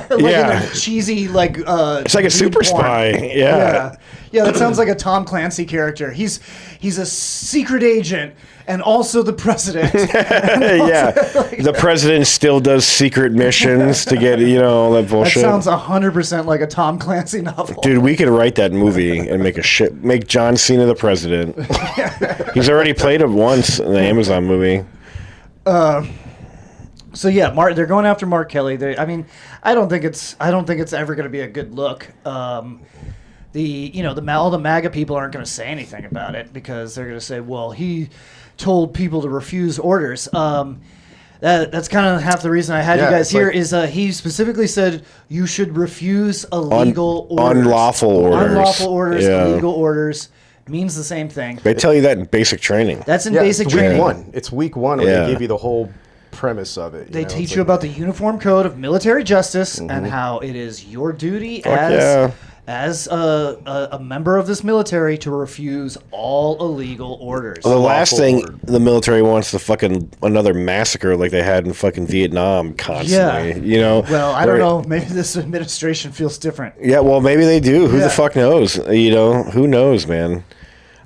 Speaker 2: Like
Speaker 3: yeah.
Speaker 2: in a cheesy like.
Speaker 3: It's like a super spy. Yeah.
Speaker 2: Yeah, that sounds like a Tom Clancy character. He's a secret agent and also the president.
Speaker 3: Yeah. The president still does secret missions to get all that
Speaker 2: That
Speaker 3: bullshit.
Speaker 2: sounds 100% like a Tom Clancy novel.
Speaker 3: Dude, we could write that movie and make John Cena the president. He's already played it once in the Amazon movie.
Speaker 2: So yeah, they're going after Mark Kelly. I don't think it's ever going to be a good look. All the MAGA people aren't going to say anything about it because they're going to say, well, he told people to refuse orders. That's kind of half the reason I had you
Speaker 4: Yeah,
Speaker 2: guys
Speaker 4: it's
Speaker 2: here
Speaker 4: like-
Speaker 2: is he specifically said you should refuse illegal orders.
Speaker 3: Unlawful orders.
Speaker 2: Unlawful orders,
Speaker 3: Yeah.
Speaker 2: illegal orders means the same thing.
Speaker 3: They tell you that in basic training.
Speaker 2: That's in
Speaker 4: Yeah,
Speaker 2: basic
Speaker 4: it's
Speaker 2: training.
Speaker 4: week one. It's week one where
Speaker 3: Yeah.
Speaker 4: they give you the whole premise of it.
Speaker 2: They
Speaker 4: know?
Speaker 2: teach
Speaker 4: It's
Speaker 2: you
Speaker 4: like-
Speaker 2: about the Uniform Code of Military Justice and how it is your duty as
Speaker 3: yeah.
Speaker 2: as a member of this military to refuse all illegal orders.
Speaker 3: The last
Speaker 4: Lawful
Speaker 3: thing
Speaker 4: order.
Speaker 3: the military wants to fucking another massacre like they had in fucking Vietnam constantly. You know.
Speaker 2: Well, I don't
Speaker 3: Or-
Speaker 2: know. Maybe this administration feels different.
Speaker 3: Yeah, well, maybe they do. Who
Speaker 2: Yeah.
Speaker 3: the fuck knows? You know, who knows, man?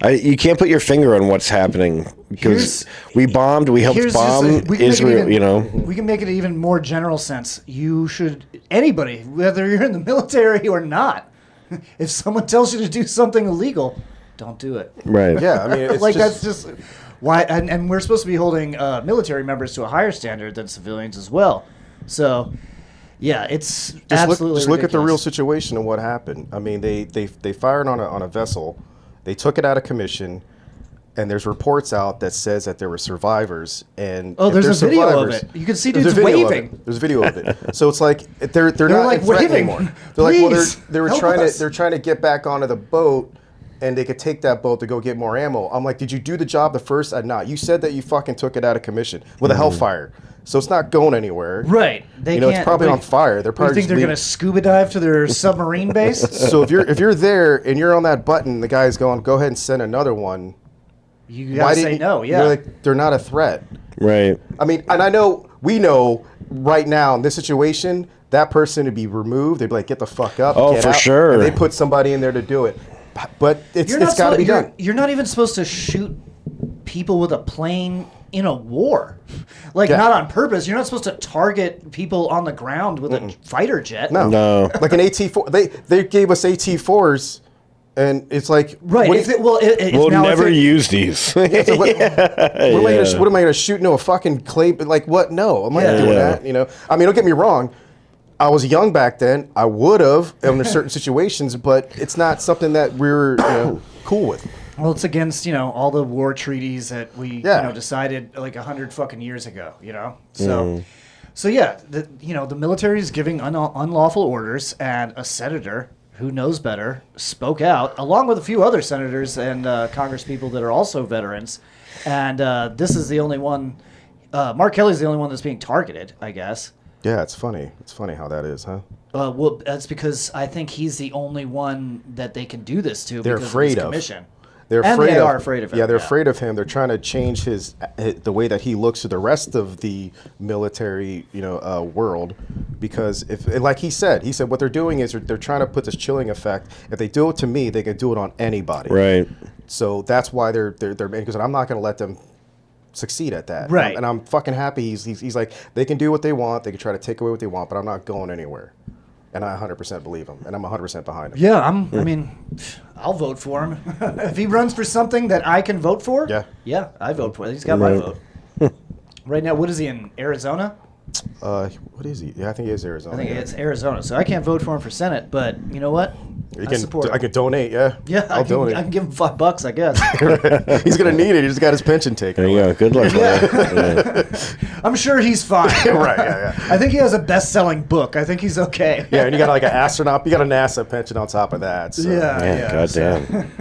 Speaker 3: You can't put your finger on what's happening because we bombed. We helped
Speaker 2: Here's just
Speaker 3: bomb
Speaker 2: we can make it
Speaker 3: Israel.
Speaker 2: even-
Speaker 3: You know.
Speaker 2: we can make it even more general sense. You should, anybody, whether you're in the military or not, if someone tells you to do something illegal, don't do it.
Speaker 3: Right.
Speaker 4: Yeah, I mean, it's
Speaker 2: Like
Speaker 4: just,
Speaker 2: that's just why, and we're supposed to be holding military members to a higher standard than civilians as well. So, yeah, it's absolutely
Speaker 4: just look at the real
Speaker 2: ridiculous.
Speaker 4: situation and what happened. I mean, they fired on a vessel, they took it out of commission, and there's reports out that says that there were survivors. And
Speaker 2: Oh,
Speaker 4: if
Speaker 2: there's
Speaker 4: there's
Speaker 2: a video of
Speaker 4: survivors-
Speaker 2: it. You can see
Speaker 4: there's a
Speaker 2: dudes
Speaker 4: video of
Speaker 2: waving.
Speaker 4: it. There's a video of it. So it's like they're not
Speaker 2: like
Speaker 4: a threat
Speaker 2: waving.
Speaker 4: anymore. They're like, well,
Speaker 2: Please,
Speaker 4: they were
Speaker 2: help
Speaker 4: trying
Speaker 2: us.
Speaker 4: they're trying to get back onto the boat. And they could take that boat to go get more ammo. I'm like, did you do the job the first? Not. You said that you fucking took it out of commission with a Hellfire, so it's not going anywhere.
Speaker 2: Right. They
Speaker 4: You know, it's
Speaker 2: can't-
Speaker 4: probably
Speaker 2: like,
Speaker 4: on fire. They're
Speaker 2: You
Speaker 4: probably
Speaker 2: think
Speaker 4: just
Speaker 2: they're going
Speaker 4: leaving-
Speaker 2: to scuba dive to their submarine base?
Speaker 4: So if you're there and you're on that button, the guy's going, go ahead and send another one.
Speaker 2: You got to say
Speaker 4: didn't-
Speaker 2: no, yeah.
Speaker 4: You're like, they're not a threat.
Speaker 3: Right.
Speaker 4: I mean, and we know right now in this situation, that person would be removed. They'd be like, get the fuck up.
Speaker 3: Oh,
Speaker 4: get
Speaker 3: for
Speaker 4: out.
Speaker 3: sure.
Speaker 4: And they put somebody in there to do it. But it's got to be done.
Speaker 2: You're not even supposed to shoot people with a plane in a war. Like,
Speaker 4: Yeah.
Speaker 2: not on purpose. You're not supposed to target people on the ground with a fighter jet.
Speaker 3: No.
Speaker 4: Like an AT-4. They gave us AT-4s, and it's like,
Speaker 2: Right.
Speaker 4: what
Speaker 2: If
Speaker 4: do you-
Speaker 2: it, well, if
Speaker 3: We'll
Speaker 2: now if
Speaker 3: never
Speaker 2: it-
Speaker 3: use these.
Speaker 4: So what am I going to shoot into a fucking clay? Like what? No, I'm not
Speaker 2: Yeah.
Speaker 4: doing
Speaker 3: Yeah.
Speaker 4: that. You know, I mean, don't get me wrong. I was young back then. I would have under certain situations, but it's not something that we're cool with.
Speaker 2: Well, it's against, all the war treaties that we,
Speaker 4: Yeah.
Speaker 2: decided like 100 fucking years ago, So, so yeah, the military is giving unlawful orders, and a senator who knows better spoke out, along with a few other senators and Congress people that are also veterans. And this is the only one, Mark Kelly's the only one that's being targeted, I guess.
Speaker 4: Yeah, it's funny. It's funny how that is, huh?
Speaker 2: Well, that's because I think he's the only one that they can do this to
Speaker 4: They're
Speaker 2: because
Speaker 4: afraid
Speaker 2: of his
Speaker 4: of.
Speaker 2: commission.
Speaker 4: They're
Speaker 2: And
Speaker 4: afraid
Speaker 2: they
Speaker 4: of,
Speaker 2: are afraid of him,
Speaker 4: Yeah, they're
Speaker 2: yeah.
Speaker 4: afraid of him. They're trying to change the way that he looks to the rest of the military, world, because like he said what they're doing is they're trying to put this chilling effect. If they do it to me, they can do it on anybody.
Speaker 3: Right.
Speaker 4: So that's why they're because I'm not going to let them succeed at that.
Speaker 2: Right.
Speaker 4: And I'm fucking happy. He's like, they can do what they want. They can try to take away what they want, but I'm not going anywhere. And I 100% believe him, and I'm 100% behind him.
Speaker 2: Yeah, I mean, I'll vote for him. If he runs for something that I can vote for,
Speaker 4: Yeah.
Speaker 2: I vote for it. He's got my
Speaker 3: Right.
Speaker 2: vote. Right now, what is he in, Arizona?
Speaker 4: What is he? Yeah, I think he is Arizona.
Speaker 2: I think
Speaker 4: yeah.
Speaker 2: it's Arizona, so I can't vote for him for Senate, but you know what? I support him.
Speaker 4: I can donate, yeah.
Speaker 2: Yeah,
Speaker 4: I'll donate.
Speaker 2: I can give him $5, I guess.
Speaker 4: He's gonna need it. He just got his pension taken.
Speaker 3: There you
Speaker 4: away.
Speaker 3: go. Good luck. Yeah.
Speaker 2: I'm sure he's fine.
Speaker 4: Right, yeah.
Speaker 2: I think he has a best-selling book. I think he's okay.
Speaker 4: Yeah, and you got like an astronaut. You got a NASA pension on top of that. So.
Speaker 2: Yeah.
Speaker 3: Goddamn.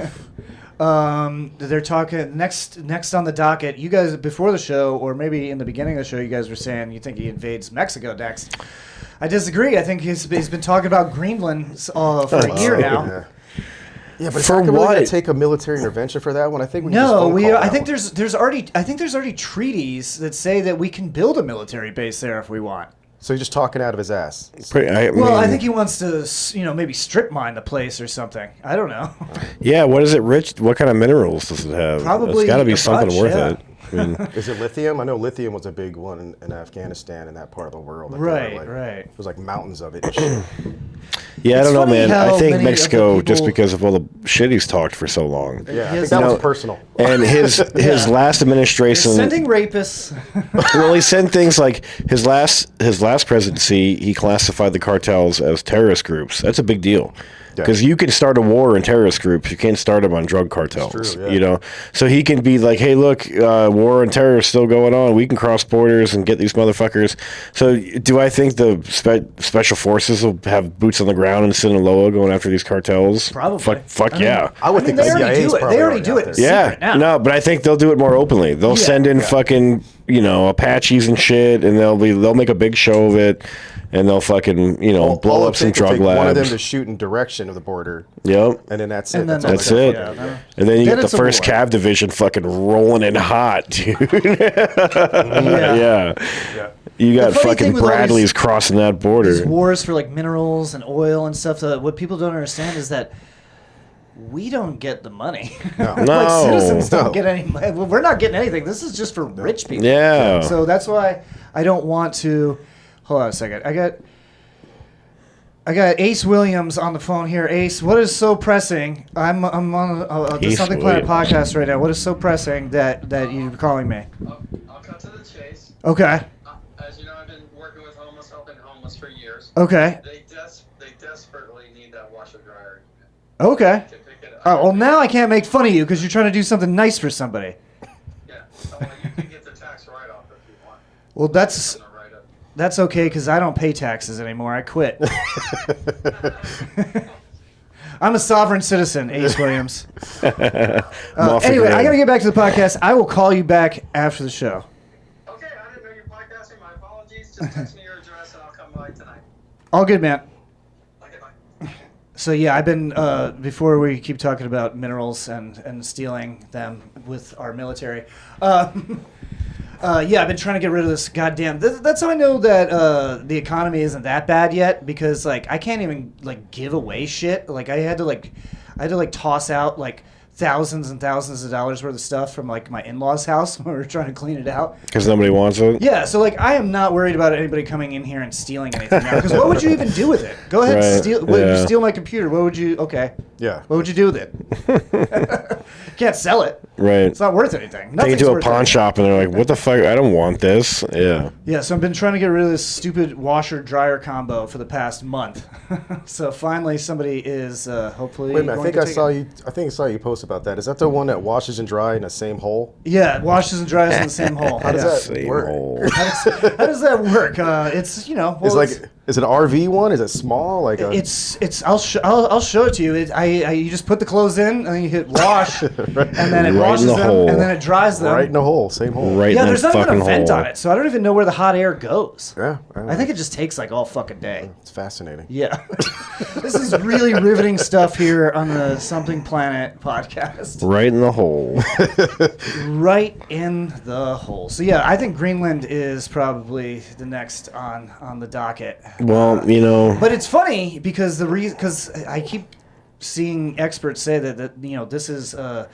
Speaker 2: They're talking next on the docket. You guys before the show, or maybe in the beginning of the show, you guys were saying you think he invades Mexico next. I disagree. I think he's been talking about Greenland for a year now.
Speaker 4: Yeah. Yeah, but it's
Speaker 3: For
Speaker 4: not really
Speaker 3: what?
Speaker 4: going to take a military intervention for that one. I think we can just
Speaker 2: No,
Speaker 4: phone call
Speaker 2: I
Speaker 4: that
Speaker 2: think
Speaker 4: one.
Speaker 2: there's already treaties that say that we can build a military base there if we want.
Speaker 4: So he's just talking out of his ass.
Speaker 2: Well, I think he wants to, maybe strip mine the place or something. I don't know.
Speaker 3: Yeah, what is it rich? What kind of minerals does it have?
Speaker 2: Probably
Speaker 3: It's got to be
Speaker 2: a
Speaker 3: something
Speaker 2: bunch,
Speaker 3: worth
Speaker 2: yeah.
Speaker 3: it. I mean,
Speaker 4: Is it lithium? I know lithium was a big one in Afghanistan and that part of the world. Like,
Speaker 2: Right,
Speaker 4: they were, like,
Speaker 2: right.
Speaker 4: It was like mountains of it and shit.
Speaker 3: yeah, I
Speaker 2: It's
Speaker 3: don't know,
Speaker 2: funny
Speaker 3: man.
Speaker 2: how
Speaker 3: I think
Speaker 2: many of the
Speaker 3: Mexico, just
Speaker 2: people-
Speaker 3: because of all the shit he's talked for so long,
Speaker 4: Yeah, I
Speaker 2: He
Speaker 4: think
Speaker 2: has-
Speaker 4: that
Speaker 3: No.
Speaker 4: was personal.
Speaker 3: and his last
Speaker 2: They're
Speaker 3: administration.
Speaker 2: sending rapists.
Speaker 3: Well, he said things like his last presidency, he classified the cartels as terrorist groups. That's a big deal. Because you can start a war in terrorist groups, you can't start them on drug cartels.
Speaker 4: true, yeah.
Speaker 3: So he can be like, "Hey, look, war and terror is still going on. We can cross borders and get these motherfuckers." So, do I think the special forces will have boots on the ground in Sinaloa going after these cartels?
Speaker 2: Probably.
Speaker 3: Fuck
Speaker 2: I mean,
Speaker 3: yeah.
Speaker 4: I would think
Speaker 2: they
Speaker 4: the
Speaker 2: already
Speaker 4: CIA is
Speaker 2: do it.
Speaker 4: probably
Speaker 2: They already do it.
Speaker 4: out there.
Speaker 3: Yeah,
Speaker 2: secret now.
Speaker 3: no, but I think they'll do it more openly. They'll send in fucking Apaches and shit, and they'll make a big show of it, and they'll fucking blow up some drug labs.
Speaker 4: One of them to shoot in direction of the border.
Speaker 3: Yep.
Speaker 4: And then that's it.
Speaker 2: And then
Speaker 3: That's it. And then you get the first Cav division fucking rolling in hot, dude. Yeah. You got fucking Bradleys crossing that border.
Speaker 2: These wars for like minerals and oil and stuff. What people don't understand is that we don't get the money.
Speaker 3: No.
Speaker 2: Like citizens don't get any money. Well, we're not getting anything. This is just for rich people.
Speaker 3: Yeah.
Speaker 2: So that's why I don't want to. Hold on a second. I got Ace Williams on the phone here. Ace, what is so pressing? I'm on the Something Planet podcast right now. What is so pressing that you're calling me?
Speaker 5: I'll cut to the chase.
Speaker 2: Okay.
Speaker 5: As you know, I've been working with homeless, helping homeless for years.
Speaker 2: Okay.
Speaker 5: They desperately need that washer dryer.
Speaker 2: Okay.
Speaker 5: To pick it up.
Speaker 2: Oh, well, now I can't make fun of you because you're trying to do something nice for somebody.
Speaker 5: Yeah. Oh, well, you can get the tax write-off if you want.
Speaker 2: Well, that's
Speaker 5: On the write-up.
Speaker 2: That's okay because I don't pay taxes anymore. I quit. I'm a sovereign citizen, Ace Williams. Anyway, I got to get back to the podcast. I will call you back after the show.
Speaker 5: Okay, I didn't know you're podcasting. My apologies. Just text me your address and I'll come by tonight.
Speaker 2: All good, man.
Speaker 5: Okay, bye.
Speaker 2: So, yeah, I've been, before we keep talking about minerals and stealing them with our military, yeah, I've been trying to get rid of this goddamn. That's how I know that the economy isn't that bad yet because like I can't even like give away shit. Like I had to toss out like thousands and thousands of dollars worth of stuff from like my in-laws' house when we were trying to clean it out.
Speaker 3: Because nobody wants it.
Speaker 2: Yeah, so like I am not worried about anybody coming in here and stealing anything now. Because what would you even do with it? Go ahead and steal. Would you steal my computer? What would you? Okay.
Speaker 4: Yeah.
Speaker 2: What would you do with it? Can't sell it.
Speaker 3: Right.
Speaker 2: It's not worth anything.
Speaker 3: Take it to a pawn shop and they're like, "What the fuck? I don't want this." Yeah.
Speaker 2: Yeah, so I've been trying to get rid of this stupid washer-dryer combo for the past month. So finally somebody is hopefully
Speaker 4: Wait a minute,
Speaker 2: going to take it.
Speaker 4: I think I saw you post about that. Is that the one that washes and dries in the same hole?
Speaker 2: Yeah, it washes and dries in the same hole.
Speaker 4: How does that
Speaker 3: Same
Speaker 4: work?
Speaker 3: hole.
Speaker 2: How does that work? It's well,
Speaker 4: It's like, is it an RV one? Is it small? Like a,
Speaker 2: it's I'll show it to you. You just put the clothes in and then you hit wash and then it
Speaker 3: Right in
Speaker 2: washes
Speaker 3: the
Speaker 2: them
Speaker 3: hole.
Speaker 2: and then it dries them.
Speaker 4: right in the hole, same hole.
Speaker 3: Right
Speaker 2: Yeah,
Speaker 3: in
Speaker 2: there's
Speaker 3: that
Speaker 2: not even
Speaker 3: fucking
Speaker 2: a vent
Speaker 3: hole.
Speaker 2: on it, so I don't even know where the hot air goes.
Speaker 4: Yeah.
Speaker 2: I think it just takes like all fucking day.
Speaker 4: it's fascinating.
Speaker 2: Yeah. This is really riveting stuff here on the Something Planet podcast.
Speaker 3: Right in the hole.
Speaker 2: Right in the hole. So yeah, I think Greenland is probably the next on the docket.
Speaker 3: Well,
Speaker 2: But it's funny because because I keep seeing experts say that this is a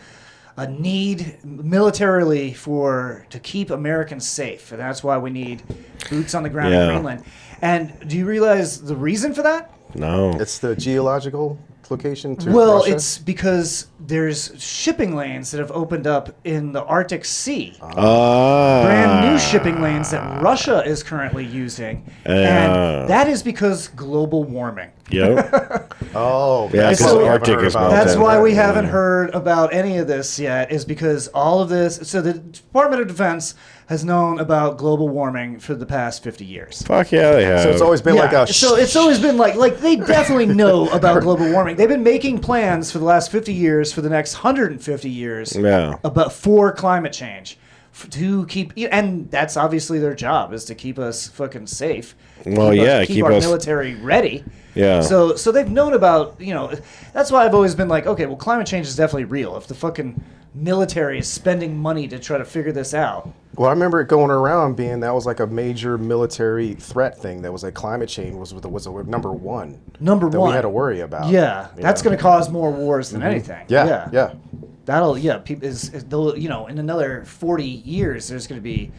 Speaker 2: need militarily to keep Americans safe, and that's why we need boots on the ground in Greenland. And do you realize the reason for that?
Speaker 3: no.
Speaker 4: It's the geological location to
Speaker 2: Well,
Speaker 4: Russia?
Speaker 2: it's because there's shipping lanes that have opened up in the Arctic Sea. Brand new shipping lanes that Russia is currently using. And that is because global warming.
Speaker 3: Yep.
Speaker 4: Oh,
Speaker 3: Yeah,
Speaker 4: that's
Speaker 3: 'cause
Speaker 4: what
Speaker 3: the
Speaker 4: I've
Speaker 3: Arctic
Speaker 4: heard
Speaker 3: is
Speaker 4: about.
Speaker 2: That's
Speaker 3: melting.
Speaker 2: why we haven't heard about any of this yet, is because all of this. So the Department of Defense has known about global warming for the past 50 years.
Speaker 3: Fuck yeah, they have.
Speaker 4: So it's always been like a.
Speaker 2: So it's always been like they definitely know about global warming. They've been making plans for the last 50 years, for the next 150 years,
Speaker 3: Yeah.
Speaker 2: for climate change, to keep, and that's obviously their job, is to keep us fucking safe.
Speaker 3: Well,
Speaker 2: keep our
Speaker 3: us
Speaker 2: military ready.
Speaker 3: Yeah.
Speaker 2: So they've known about, that's why I've always been like, okay, well, climate change is definitely real. If the fucking military is spending money to try to figure this out.
Speaker 4: Well, I remember it going around being that was like a major military threat thing. That was like climate change was a number one.
Speaker 2: Number
Speaker 4: that
Speaker 2: one.
Speaker 4: we had to worry about.
Speaker 2: Yeah, that's going to cause more wars than anything.
Speaker 4: Yeah.
Speaker 2: That'll people they'll in another 40 years there's going to be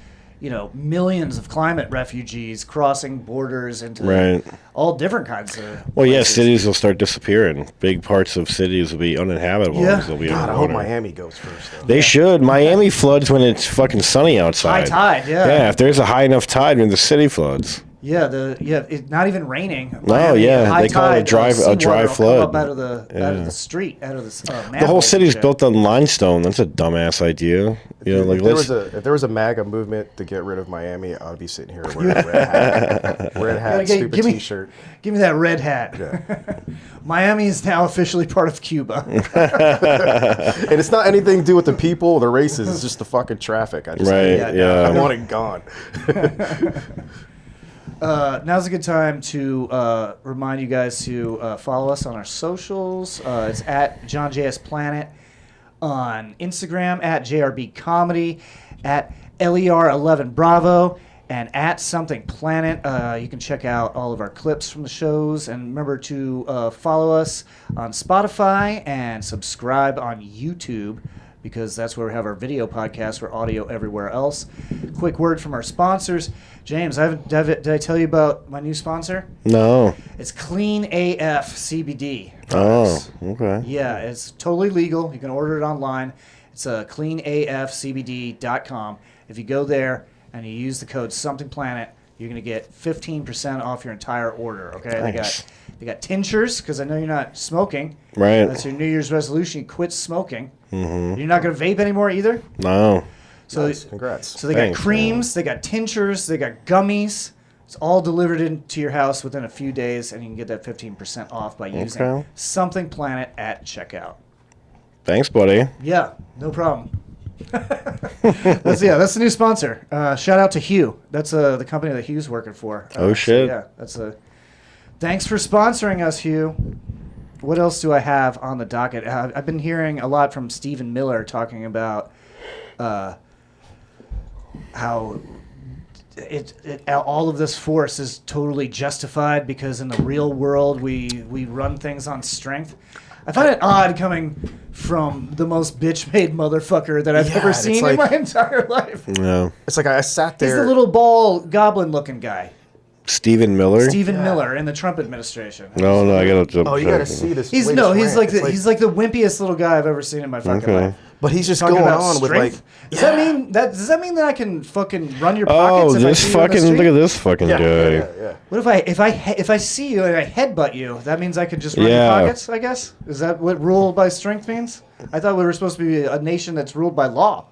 Speaker 2: millions of climate refugees crossing borders into all different kinds of
Speaker 3: Well, yeah,
Speaker 2: places.
Speaker 3: cities will start disappearing. Big parts of cities will be uninhabitable.
Speaker 2: Yeah.
Speaker 3: They'll be
Speaker 4: God, I hope
Speaker 3: underwater.
Speaker 4: Miami goes first. Though.
Speaker 3: They should. Miami floods when it's fucking sunny outside.
Speaker 2: High tide, yeah.
Speaker 3: Yeah, if there's a high enough tide, then the city floods.
Speaker 2: Yeah, it's not even raining.
Speaker 3: No,
Speaker 2: Miami,
Speaker 3: yeah,
Speaker 2: high
Speaker 3: they call it a
Speaker 2: tide,
Speaker 3: dry
Speaker 2: seawater will come
Speaker 3: flood.
Speaker 2: up out of the street, out of the
Speaker 3: The whole
Speaker 2: manholes and
Speaker 3: city's
Speaker 2: shit.
Speaker 3: built on limestone. That's a dumbass idea. You know, like
Speaker 4: If there was a MAGA movement to get rid of Miami, I'd be sitting here wearing a red hat, stupid
Speaker 2: give me-
Speaker 4: T-shirt.
Speaker 2: Give me that red hat.
Speaker 4: Yeah.
Speaker 2: Miami is now officially part of Cuba.
Speaker 4: And it's not anything to do with the people or the races. It's just the fucking traffic. I just
Speaker 3: right?
Speaker 2: Yeah,
Speaker 3: Yeah.
Speaker 4: I want it gone.
Speaker 2: Now's a good time to remind you guys to follow us on our socials. It's at John JS Planet on Instagram, at JRB Comedy, at LER11 Bravo, and at Something Planet. You can check out all of our clips from the shows, and remember to follow us on Spotify and subscribe on YouTube, because that's where we have our video podcast for audio everywhere else. Quick word from our sponsors. James, did I tell you about my new sponsor?
Speaker 3: No.
Speaker 2: It's Clean AF CBD.
Speaker 3: Oh,
Speaker 2: products.
Speaker 3: okay.
Speaker 2: Yeah, it's totally legal. You can order it online. It's cleanafcbd.com. If you go there and you use the code SomethingPlanet, you're going to get 15% off your entire order. Okay,
Speaker 3: Nice.
Speaker 2: they got tinctures, because I know you're not smoking.
Speaker 3: Right.
Speaker 2: That's your New Year's resolution. You quit smoking. Mm-hmm. You're not going to vape anymore either.
Speaker 3: No.
Speaker 2: So,
Speaker 4: Nice. Congrats.
Speaker 2: so they
Speaker 3: Thanks,
Speaker 2: got creams, they got tinctures, they got gummies. It's all delivered into your house within a few days, and you can get that 15% off by using
Speaker 3: Okay.
Speaker 2: Something Planet at checkout.
Speaker 3: Thanks, buddy.
Speaker 2: Yeah, no problem. That's the new sponsor. Shout out to Hugh. That's the company that Hugh's working for.
Speaker 3: Oh, shit.
Speaker 2: Yeah, thanks for sponsoring us, Hugh. What else do I have on the docket? I've been hearing a lot from Stephen Miller talking about how all of this force is totally justified because in the real world we run things on strength. I find it odd coming from the most bitch-made motherfucker that I've
Speaker 4: Yeah,
Speaker 2: ever
Speaker 4: it's
Speaker 2: seen in
Speaker 4: like-
Speaker 2: my entire life.
Speaker 3: No.
Speaker 4: It's like I sat
Speaker 2: He's
Speaker 4: there.
Speaker 2: the little ball goblin-looking guy,
Speaker 3: Stephen Miller?
Speaker 2: Stephen Miller, in the Trump administration.
Speaker 3: No, I gotta.
Speaker 4: Oh, you got to see this.
Speaker 2: He's
Speaker 4: latest
Speaker 2: he's
Speaker 4: rant.
Speaker 2: like
Speaker 4: It's
Speaker 2: he's like the wimpiest little guy I've ever seen in my fucking
Speaker 3: Okay.
Speaker 2: life.
Speaker 4: But he's just
Speaker 2: Talking
Speaker 4: going
Speaker 2: about
Speaker 4: on with like.
Speaker 2: strength. Does that mean that I can fucking run your
Speaker 3: Oh,
Speaker 2: pockets? if I
Speaker 3: this
Speaker 2: see you on the
Speaker 3: fucking.
Speaker 2: street?
Speaker 3: Look at this fucking guy.
Speaker 4: Yeah.
Speaker 2: What if I see you and I headbutt you? That means I can just run
Speaker 3: Yeah.
Speaker 2: your pockets, I guess? Is that what rule by strength means? I thought we were supposed to be a nation that's ruled by law.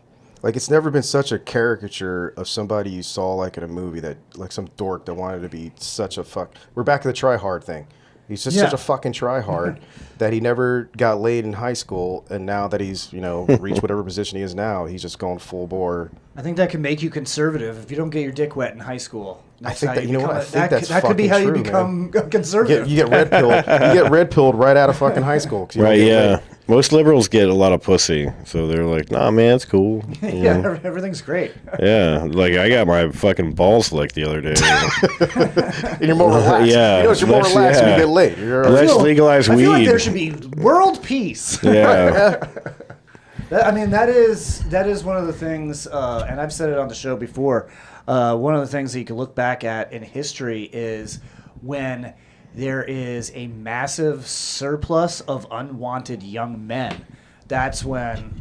Speaker 4: Like, it's never been such a caricature of somebody you saw, like, in a movie that, like, some dork that wanted to be such a fuck. We're back to the try-hard thing. He's just
Speaker 2: Yeah.
Speaker 4: such a fucking try-hard that he never got laid in high school, and now that he's, reached whatever position he is now, he's just going full bore.
Speaker 2: I think that can make you conservative if you don't get your dick wet in high school. That's
Speaker 4: think
Speaker 2: how
Speaker 4: that- you know what?
Speaker 2: become
Speaker 4: I think that's
Speaker 2: that could be how
Speaker 4: fucking
Speaker 2: you
Speaker 4: true,
Speaker 2: become conservative.
Speaker 4: You get red pilled. You get red pilled right out of fucking high school. 'Cause you don't
Speaker 3: Right,
Speaker 4: get
Speaker 3: yeah.
Speaker 4: laid.
Speaker 3: Most liberals get a lot of pussy, so they're like, "Nah, man, it's cool." You
Speaker 2: Yeah,
Speaker 3: know?
Speaker 2: everything's great.
Speaker 3: Yeah. Like I got my fucking balls licked the other day.
Speaker 4: And you're more relaxed.
Speaker 3: Yeah,
Speaker 4: You know, you're more
Speaker 3: less-
Speaker 4: relaxed when
Speaker 3: yeah.
Speaker 4: you get laid. You're
Speaker 3: Let's legalize
Speaker 2: I
Speaker 3: weed.
Speaker 2: feel like there should be world peace.
Speaker 3: Yeah.
Speaker 2: That is one of the things, and I've said it on the show before. One of the things that you can look back at in history is when there is a massive surplus of unwanted young men. That's when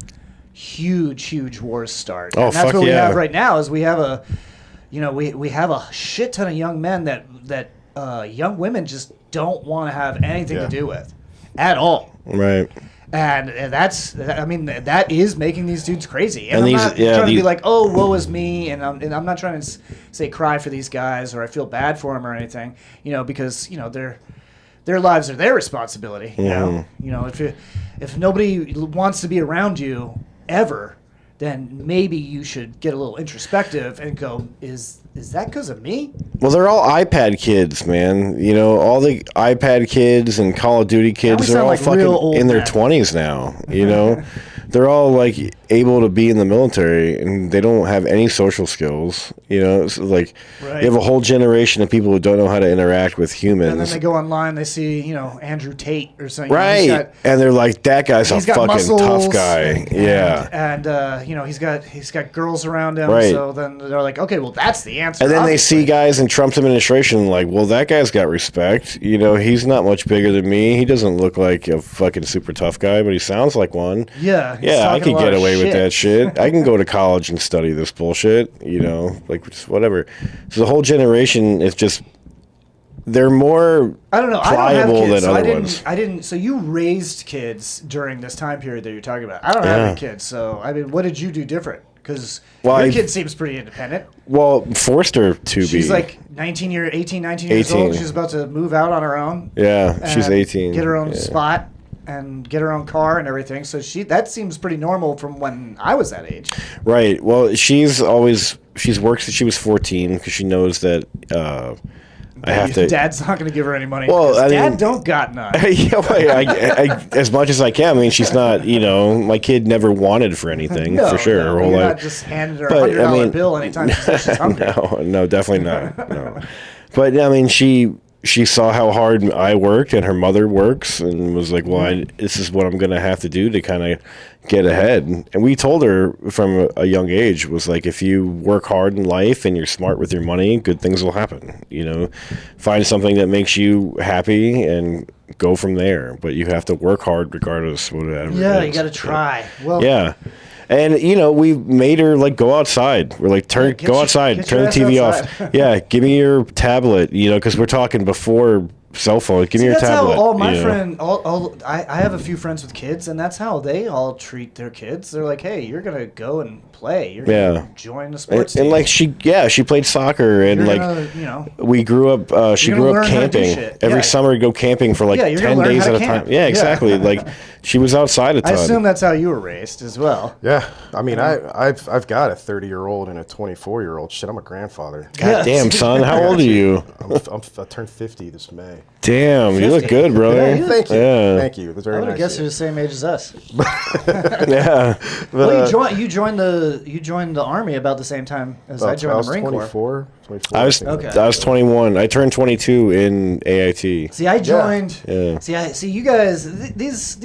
Speaker 2: huge wars start.
Speaker 3: Oh,
Speaker 2: and that's
Speaker 3: fuck
Speaker 2: what we
Speaker 3: yeah.
Speaker 2: have right now. Is we have we have a shit ton of young men that young women just don't want to have anything to
Speaker 4: Yeah.
Speaker 2: do with at all.
Speaker 3: Right.
Speaker 2: And that is making these dudes crazy. And
Speaker 3: And
Speaker 2: I'm
Speaker 3: these-
Speaker 2: not
Speaker 3: yeah,
Speaker 2: trying to be
Speaker 3: these-
Speaker 2: like, oh, woe is me, and I'm not trying to say cry for these guys or I feel bad for them or anything, because their lives are their responsibility. If nobody wants to be around you ever, then maybe you should get a little introspective and go, is that because of me?
Speaker 3: Well, they're all iPad kids, man. All the iPad kids and Call of Duty kids, they're
Speaker 2: sound
Speaker 3: all
Speaker 2: like
Speaker 3: fucking
Speaker 2: real old
Speaker 3: in their
Speaker 2: men.
Speaker 3: 20s now, They're all, like, able to be in the military, and they don't have any social skills, It's like,
Speaker 2: Right.
Speaker 3: you have a whole generation of people who don't know how to interact with humans.
Speaker 2: And then they go online, they see, Andrew Tate or something.
Speaker 3: Right. And they're like, that guy's a
Speaker 2: He's got
Speaker 3: fucking
Speaker 2: muscles,
Speaker 3: tough guy. Yeah.
Speaker 2: and he's got girls around him.
Speaker 3: Right.
Speaker 2: So then they're like, okay, well that's the answer.
Speaker 3: And then they
Speaker 2: obviously.
Speaker 3: see guys in Trump's administration like, well, that guy's got respect. He's not much bigger than me. He doesn't look like a fucking super tough guy, but he sounds like one.
Speaker 2: Yeah.
Speaker 3: Yeah, I
Speaker 2: talking a
Speaker 3: could
Speaker 2: lot
Speaker 3: get
Speaker 2: of
Speaker 3: away with
Speaker 2: shit.
Speaker 3: that shit. I can go to college and study this bullshit, like just whatever. So the whole generation is just, they're more
Speaker 2: I don't know. I don't
Speaker 3: pliable
Speaker 2: have kids,
Speaker 3: than
Speaker 2: so
Speaker 3: other ones.
Speaker 2: I didn't. So you raised kids during this time period that you're talking about. I don't have
Speaker 3: Yeah.
Speaker 2: any kids, so I mean, what did you do different? Because
Speaker 3: Well,
Speaker 2: your
Speaker 3: I-
Speaker 2: kid seems pretty independent.
Speaker 3: Well, forced her to be.
Speaker 2: She's like 18, 19 years
Speaker 3: 18.
Speaker 2: old. She's about to move out on her own.
Speaker 3: Yeah, she's
Speaker 2: and
Speaker 3: 18.
Speaker 2: Get her own
Speaker 3: Yeah.
Speaker 2: spot and get her own car and everything. So that seems pretty normal from when I was that age.
Speaker 3: Right. Well, she worked since she was 14 because she knows that I have to.
Speaker 2: Dad's not going to give her any money.
Speaker 3: Well,
Speaker 2: because
Speaker 3: I
Speaker 2: Dad
Speaker 3: mean-
Speaker 2: don't got none.
Speaker 3: Yeah, well, I, as much as I can. I mean, she's not. My kid never wanted for anything
Speaker 2: No,
Speaker 3: for sure.
Speaker 2: no,
Speaker 3: her whole
Speaker 2: you're
Speaker 3: life.
Speaker 2: not just handing her a
Speaker 3: But, I
Speaker 2: $100
Speaker 3: mean-
Speaker 2: bill anytime she says she's hungry.
Speaker 3: No, definitely not. No. But I mean, she saw how hard I worked and her mother works, and was like, "Well, this is what I'm going to have to do to kind of get ahead." And we told her from a young age, was like, if you work hard in life and you're smart with your money, good things will happen. Find something that makes you happy and go from there. But you have to work hard regardless of whatever.
Speaker 2: Yeah,
Speaker 3: it
Speaker 2: you
Speaker 3: is.
Speaker 2: got to try. Well,
Speaker 3: Yeah. And we made her like go outside. We're like,
Speaker 2: get
Speaker 3: go
Speaker 2: your-
Speaker 3: outside,
Speaker 2: get
Speaker 3: turn
Speaker 2: your
Speaker 3: the TV
Speaker 2: ass
Speaker 3: off.
Speaker 2: outside.
Speaker 3: Yeah, give me your tablet. Because we're talking before cell phone. Give me your
Speaker 2: that's
Speaker 3: tablet.
Speaker 2: how all my
Speaker 3: you know?
Speaker 2: friend, I have a few friends with kids, and that's how they all treat their kids. They're like, "Hey, you're gonna go and play. You're
Speaker 3: Yeah.
Speaker 2: gonna join the sports
Speaker 3: And
Speaker 2: team.
Speaker 3: like she played soccer and
Speaker 2: You're
Speaker 3: like
Speaker 2: gonna,
Speaker 3: we grew up. She
Speaker 2: You're
Speaker 3: grew
Speaker 2: gonna
Speaker 3: up
Speaker 2: learn how to do
Speaker 3: camping
Speaker 2: shit.
Speaker 3: every
Speaker 2: Yeah.
Speaker 3: summer. Go camping for like
Speaker 2: Yeah, you're gonna
Speaker 3: 10
Speaker 2: learn
Speaker 3: days
Speaker 2: how
Speaker 3: at
Speaker 2: to
Speaker 3: a time.
Speaker 2: camp.
Speaker 3: Yeah,
Speaker 2: Yeah.
Speaker 3: exactly. Like she was outside a
Speaker 2: I
Speaker 3: ton.
Speaker 2: assume that's how you were raised as well.
Speaker 4: Yeah, I mean, I've got a 30-year-old and a 24-year-old. Shit, I'm a grandfather.
Speaker 3: God damn, son, how old are you?
Speaker 4: I turned 50 this May.
Speaker 3: Damn, you look
Speaker 2: 50.
Speaker 3: good, brother.
Speaker 2: Yeah, you
Speaker 4: Thank you,
Speaker 3: Yeah.
Speaker 4: thank you. That's
Speaker 2: I
Speaker 4: very
Speaker 2: would have
Speaker 4: nice.
Speaker 2: guessed
Speaker 4: of
Speaker 2: you're
Speaker 4: you.
Speaker 2: the same age as us.
Speaker 3: Yeah.
Speaker 2: Well, you joined the army about the same time as I joined
Speaker 4: was
Speaker 2: the Marine Corps.
Speaker 4: 24, 24.
Speaker 3: I was
Speaker 2: Okay.
Speaker 3: I was 21. I turned 22 in AIT.
Speaker 2: See, I joined.
Speaker 3: Yeah.
Speaker 2: See, you guys. These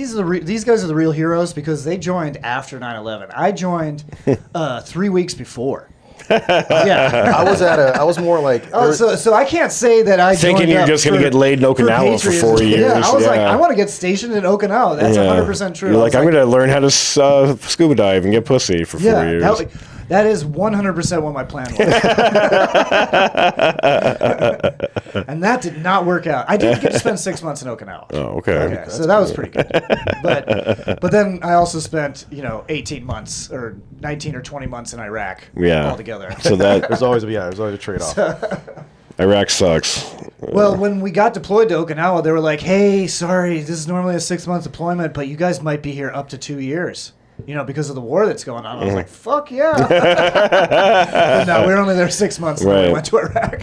Speaker 2: guys are the real heroes because they joined after 9/11. I joined 3 weeks before. Yeah.
Speaker 4: I was more like.
Speaker 2: Oh, so I can't say that I
Speaker 3: Thinking
Speaker 2: joined
Speaker 3: you're
Speaker 2: up
Speaker 3: just gonna
Speaker 2: for-
Speaker 3: get laid in Okinawa for 4
Speaker 2: patriotism.
Speaker 3: years.
Speaker 2: Yeah, I was like,
Speaker 3: Yeah.
Speaker 2: I want to get stationed in Okinawa. That's 100% true.
Speaker 3: You're
Speaker 2: I
Speaker 3: like,
Speaker 2: was
Speaker 3: I'm gonna learn how to scuba dive and get pussy for 4 years.
Speaker 2: That is 100% what my plan was. And that did not work out. I did get to spend 6 months in Okinawa.
Speaker 3: Oh, okay.
Speaker 2: Okay, so that was pretty good. But then I also spent 18 months or 19 or 20 months in Iraq
Speaker 3: Yeah.
Speaker 2: altogether.
Speaker 3: So that
Speaker 4: There's always a trade-off.
Speaker 3: Iraq sucks.
Speaker 2: Well, when we got deployed to Okinawa, they were like, "Hey, sorry, this is normally a 6-month deployment, but you guys might be here up to 2 years." Because of the war that's going on. I was like, fuck yeah. But no, we were only there 6 months and then we
Speaker 3: Right.
Speaker 2: went to Iraq.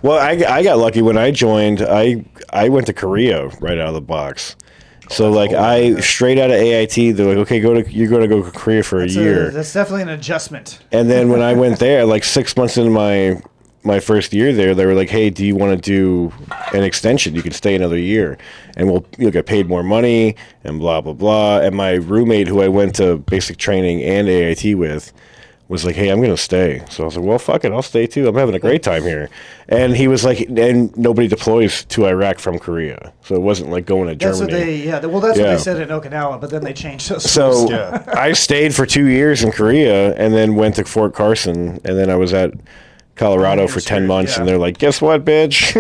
Speaker 3: Well, I got lucky when I joined. I went to Korea right out of the box. So like I straight out of AIT, they're like, okay, you're going to go to Korea for a year.
Speaker 2: That's definitely an adjustment.
Speaker 3: And then when I went there, like 6 months into my first year there, they were like, hey, do you want to do an extension? You can stay another year and you'll get paid more money and blah, blah, blah. And my roommate who I went to basic training and AIT with was like, hey, I'm going to stay. So I was like, well, fuck it, I'll stay too. I'm having a great time here. And he was like, and nobody deploys to Iraq from Korea. So it wasn't like going to
Speaker 2: That's
Speaker 3: Germany.
Speaker 2: what that's what
Speaker 3: Yeah.
Speaker 2: they said in Okinawa, but then they changed those
Speaker 3: So
Speaker 2: rules.
Speaker 4: Yeah.
Speaker 3: I stayed for 2 years in Korea and then went to Fort Carson. And then I was at Colorado for 10 months, and they're like, guess what, bitch?